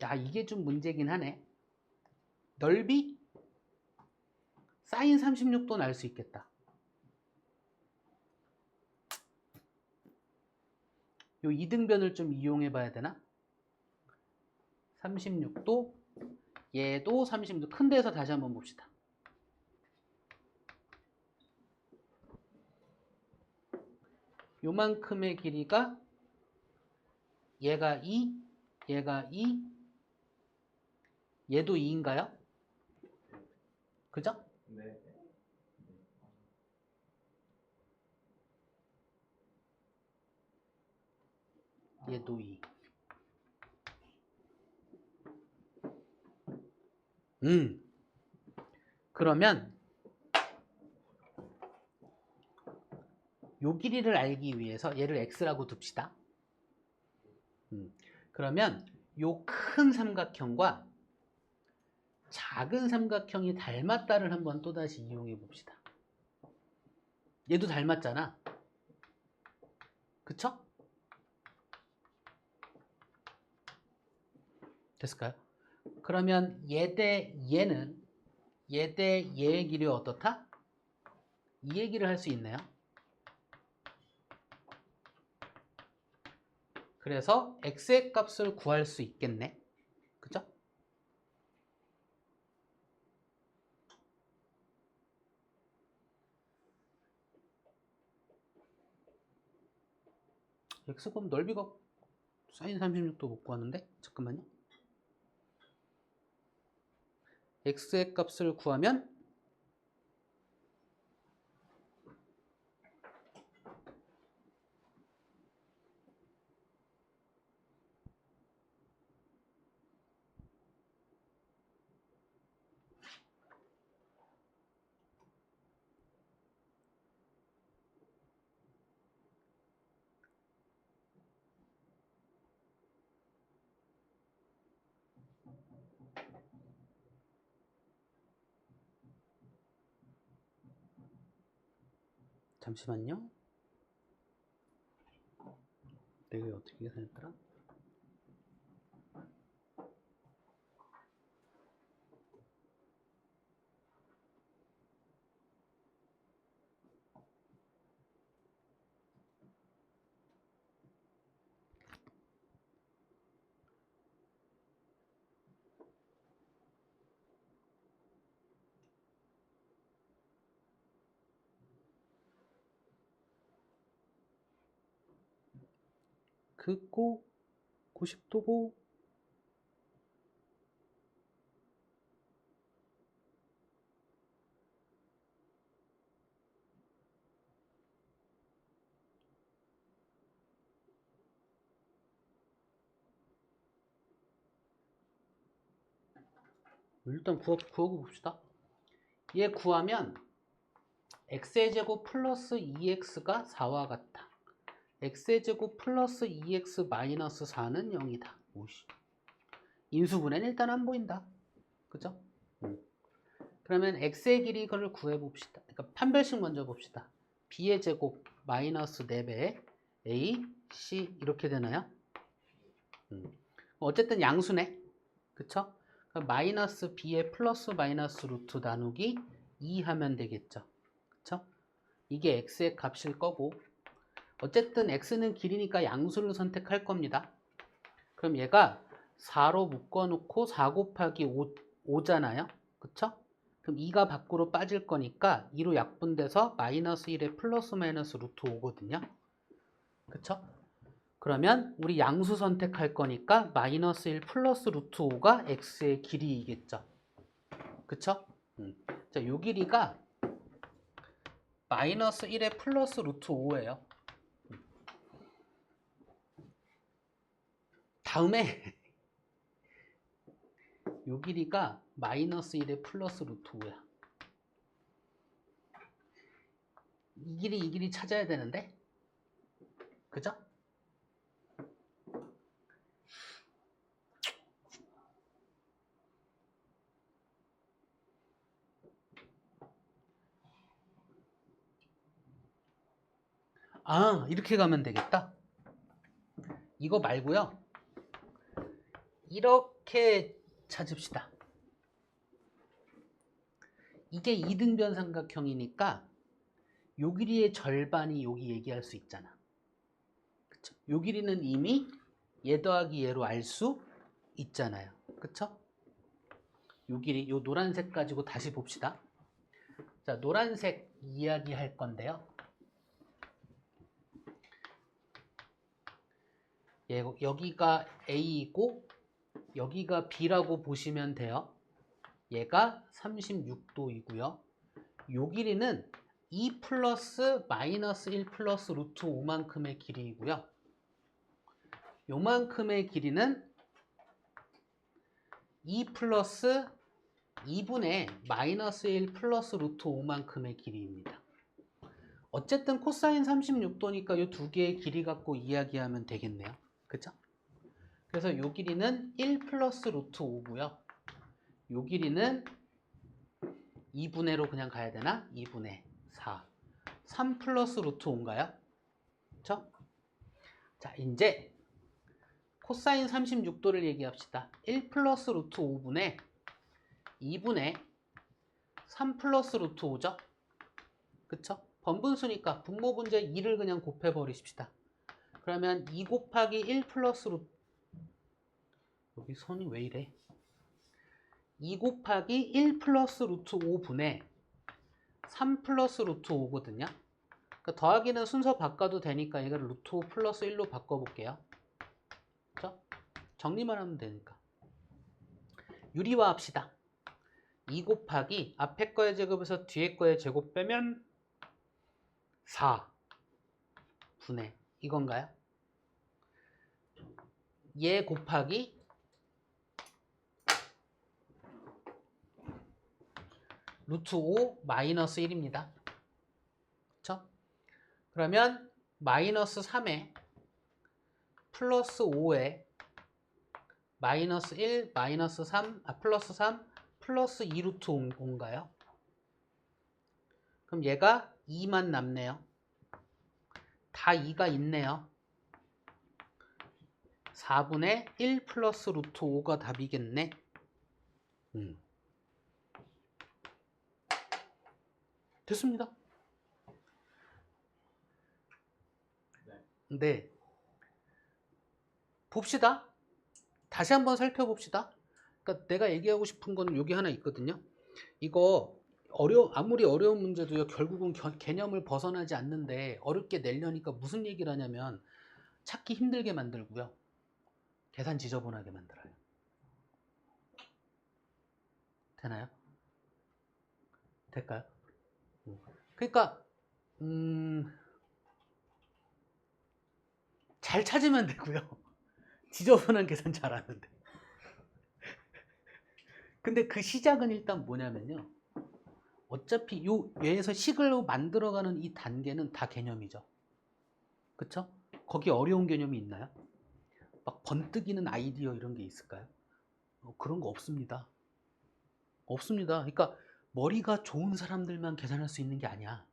야 이게 좀 문제긴 하네. 넓이? 사인 36도 날 수 있겠다. 요 이등변을 좀 이용해 봐야 되나? 36도 얘도 36도 큰 데서 다시 한번 봅시다. 요만큼의 길이가 얘가 2, 얘가 2, 얘도 2인가요? 그죠? 네. 얘도 2. 그러면 요 길이를 알기 위해서 얘를 x라고 둡시다. 그러면 요 큰 삼각형과 작은 삼각형이 닮았다를 한번 또다시 이용해 봅시다. 얘도 닮았잖아. 그쵸? 됐을까요? 그러면 얘 대 얘는 얘 대 얘의 길이 어떻다? 이 얘기를 할 수 있네요. 그래서 x의 값을 구할 수 있겠네. 그죠? x곱 넓이가 사인 36도 못 구하는데? 잠깐만요. x의 값을 구하면 잠시만요. 내가 어떻게 계산했더라? 긋고 90도고 일단 구하고 봅시다. 얘 구하면 x의 제곱 플러스 2x가 4와 같다. x의 제곱 플러스 2x 마이너스 4는 0이다. 오씨. 인수분해는 일단 안 보인다. 그죠? 그러면 x의 길이 이걸 구해봅시다. 그러니까 판별식 먼저 봅시다. b의 제곱 마이너스 4배 a, c 이렇게 되나요? 어쨌든 양수네. 그쵸? 그러니까 마이너스 b의 플러스 마이너스 루트 나누기 2 하면 되겠죠. 그쵸? 이게 x의 값일 거고 어쨌든 x는 길이니까 양수를 선택할 겁니다. 그럼 얘가 4로 묶어놓고 4 곱하기 5잖아요. 그쵸? 그럼 2가 밖으로 빠질 거니까 2로 약분돼서 마이너스 1에 플러스 마이너스 루트 5거든요. 그쵸? 그러면 우리 양수 선택할 거니까 마이너스 1 플러스 루트 5가 x의 길이이겠죠. 그쵸? 자, 요 길이가 마이너스 1에 플러스 루트 5예요. 다음에 요 길이가 마이너스 1에 플러스 루트 5야. 이 길이 찾아야 되는데? 그죠? 아, 이렇게 가면 되겠다. 이거 말고요. 이렇게 찾읍시다. 이게 이등변 삼각형이니까 요 길이의 절반이 여기 얘기할 수 있잖아. 그쵸? 요 길이는 이미 얘 더하기 얘로 알 수 있잖아요. 그쵸? 요 길이, 요 노란색 가지고 다시 봅시다. 자, 노란색 이야기 할 건데요. 여기가 A이고 여기가 B라고 보시면 돼요. 얘가 36도이고요. 요 길이는 2 플러스 마이너스 1 플러스 루트 5만큼의 길이이고요. 요만큼의 길이는 2 플러스 2분의 마이너스 1 플러스 루트 5만큼의 길이입니다. 어쨌든 코사인 36도니까 이 두 개의 길이 갖고 이야기하면 되겠네요. 그죠? 그래서 요 길이는 1 플러스 루트 5고요. 요 길이는 2분의로 그냥 가야 되나? 2분의 4. 3 플러스 루트 5인가요? 그쵸? 자, 이제 코사인 36도를 얘기합시다. 1 플러스 루트 5분의 2분의 3 플러스 루트 5죠? 그쵸? 번분수니까 분모분자 2를 그냥 곱해버리십시다. 그러면 2 곱하기 1 플러스 루트, 여기 손이 왜 이래? 2 곱하기 1 플러스 루트 5분의 3 플러스 루트 5거든요. 그러니까 더하기는 순서 바꿔도 되니까 이걸 루트 5 플러스 1로 바꿔볼게요. 그쵸? 정리만 하면 되니까. 유리화 합시다. 2 곱하기 앞에 거의 제곱에서 뒤에 거의 제곱 빼면 4 분의 이건가요? 얘 곱하기 루트 5 마이너스 1입니다. 그쵸? 그러면 마이너스 3에 플러스 5에 마이너스 1 마이너스 3 플러스 3 플러스 2 루트 5인가요? 그럼 얘가 2만 남네요. 다 2가 있네요. 4분의 1 플러스 루트 5가 답이겠네. 됐습니다. 네. 봅시다. 다시 한번 살펴봅시다. 그러니까 내가 얘기하고 싶은 건 여기 하나 있거든요. 이거 아무리 어려운 문제도요, 결국은 개념을 벗어나지 않는데 어렵게 내려니까 무슨 얘기를 하냐면 찾기 힘들게 만들고요. 계산 지저분하게 만들어요. 되나요? 될까요? 그러니까 잘 찾으면 되고요. 지저분한 계산 잘하는데. 근데 그 시작은 일단 뭐냐면요. 어차피 요 얘에서 식을 만들어가는 이 단계는 다 개념이죠. 그쵸? 거기 어려운 개념이 있나요? 막 번뜩이는 아이디어 이런 게 있을까요? 그런 거 없습니다. 없습니다. 그러니까 머리가 좋은 사람들만 계산할 수 있는 게 아니야.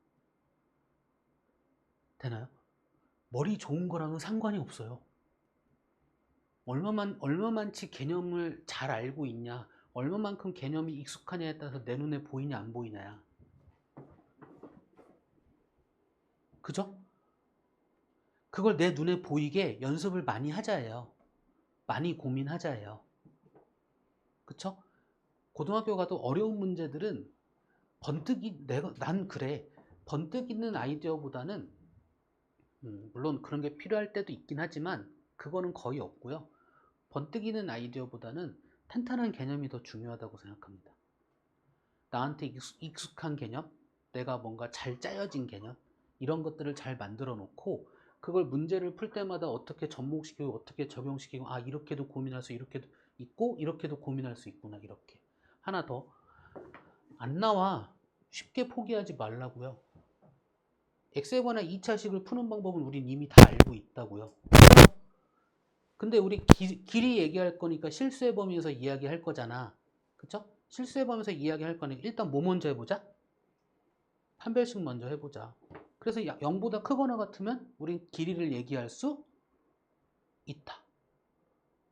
되나요? 머리 좋은 거랑은 상관이 없어요. 얼마만치 개념을 잘 알고 있냐, 얼마만큼 개념이 익숙하냐에 따라서 내 눈에 보이냐 안 보이냐야. 그죠? 그걸 내 눈에 보이게 연습을 많이 하자예요. 많이 고민하자예요. 그쵸? 고등학교 가도 어려운 문제들은 난 그래. 번뜩 있는 아이디어보다는 물론 그런 게 필요할 때도 있긴 하지만 그거는 거의 없고요. 번뜩이는 아이디어보다는 탄탄한 개념이 더 중요하다고 생각합니다. 나한테 익숙한 개념, 내가 뭔가 잘 짜여진 개념, 이런 것들을 잘 만들어 놓고 그걸 문제를 풀 때마다 어떻게 접목시키고 어떻게 적용시키고, 아, 이렇게도 고민할 수 이렇게도 있고 이렇게도 고민할 수 있구나. 이렇게 하나 더, 안 나와 쉽게 포기하지 말라고요. x에 관한 2차식을 푸는 방법은 우린 이미 다 알고 있다고요. 근데 우리 길이 얘기할 거니까 실수의 범위에서 이야기할 거잖아. 그쵸? 실수의 범위에서 이야기할 거니까 일단 뭐 먼저 해보자? 판별식 먼저 해보자. 그래서 0보다 크거나 같으면 우린 길이를 얘기할 수 있다.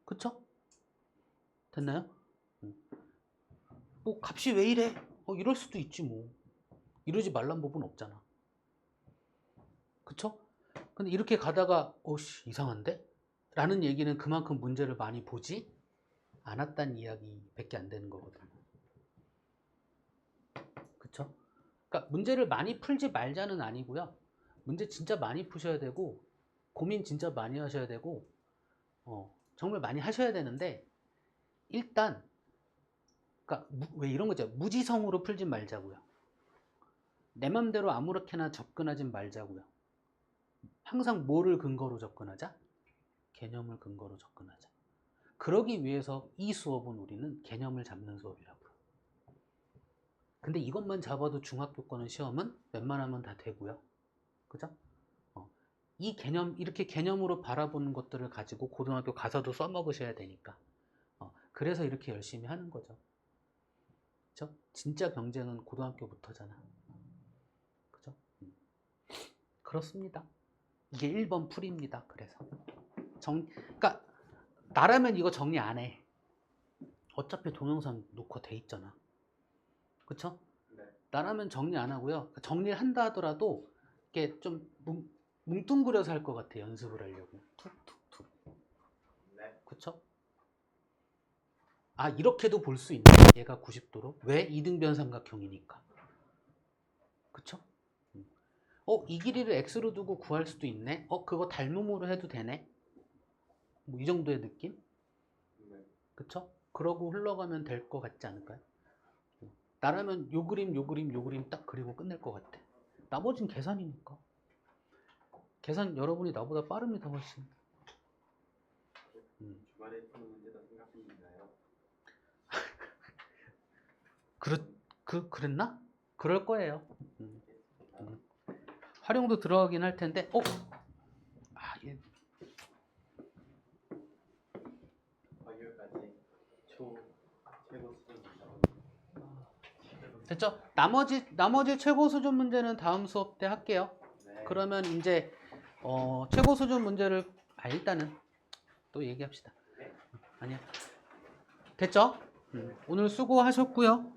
그쵸? 됐나요? 뭐 값이 왜 이래? 이럴 수도 있지 뭐. 이러지 말란 법은 없잖아. 그쵸? 근데 이렇게 가다가 씨 이상한데? 라는 얘기는 그만큼 문제를 많이 보지 않았다는 이야기밖에 안 되는 거거든요. 그쵸? 그러니까 문제를 많이 풀지 말자는 아니고요. 문제 진짜 많이 푸셔야 되고 고민 진짜 많이 하셔야 되고 정말 많이 하셔야 되는데 일단 그러니까 왜 이런 거죠? 무지성으로 풀지 말자고요. 내 맘대로 아무렇게나 접근하지 말자고요. 항상 뭐를 근거로 접근하자? 개념을 근거로 접근하자. 그러기 위해서 이 수업은 우리는 개념을 잡는 수업이라고요. 근데 이것만 잡아도 중학교 거는 시험은 웬만하면 다 되고요. 그죠? 이 개념, 이렇게 개념으로 바라보는 것들을 가지고 고등학교 가서도 써먹으셔야 되니까. 그래서 이렇게 열심히 하는 거죠. 그죠? 진짜 경쟁은 고등학교부터잖아. 그죠? 그렇습니다. 이게 1번 풀입니다. 그래서 그러니까 나라면 이거 정리 안 해. 어차피 동영상 녹화 돼 있잖아. 그쵸? 네. 나라면 정리 안 하고요. 정리를 한다 하더라도 이게 좀 뭉뚱그려서 할 것 같아. 연습을 하려고. 툭툭툭. 네. 그쵸? 아, 이렇게도 볼 수 있네. 얘가 90도로. 왜? 이등변 삼각형이니까. 그쵸? 이 길이를 x로 두고 구할 수도 있네. 그거 닮음으로 해도 되네. 뭐 이 정도의 느낌? 네. 그쵸? 그러고 흘러가면 될 것 같지 않을까요? 나라면 요 그림 딱 그리고 끝낼 것 같아. 나머진 계산이니까. 계산 여러분이 나보다 빠릅니다, 훨씬. 주말에 푸는 문제도 생각이 있나요? 그랬나? 그럴 거예요. 활용도 들어가긴 할 텐데, 얘 여기까지 최고 수준 됐죠? 나머지 최고 수준 문제는 다음 수업 때 할게요. 네. 그러면 이제 최고 수준 문제를 일단은 또 얘기합시다. 아니야. 됐죠? 오늘 수고하셨고요.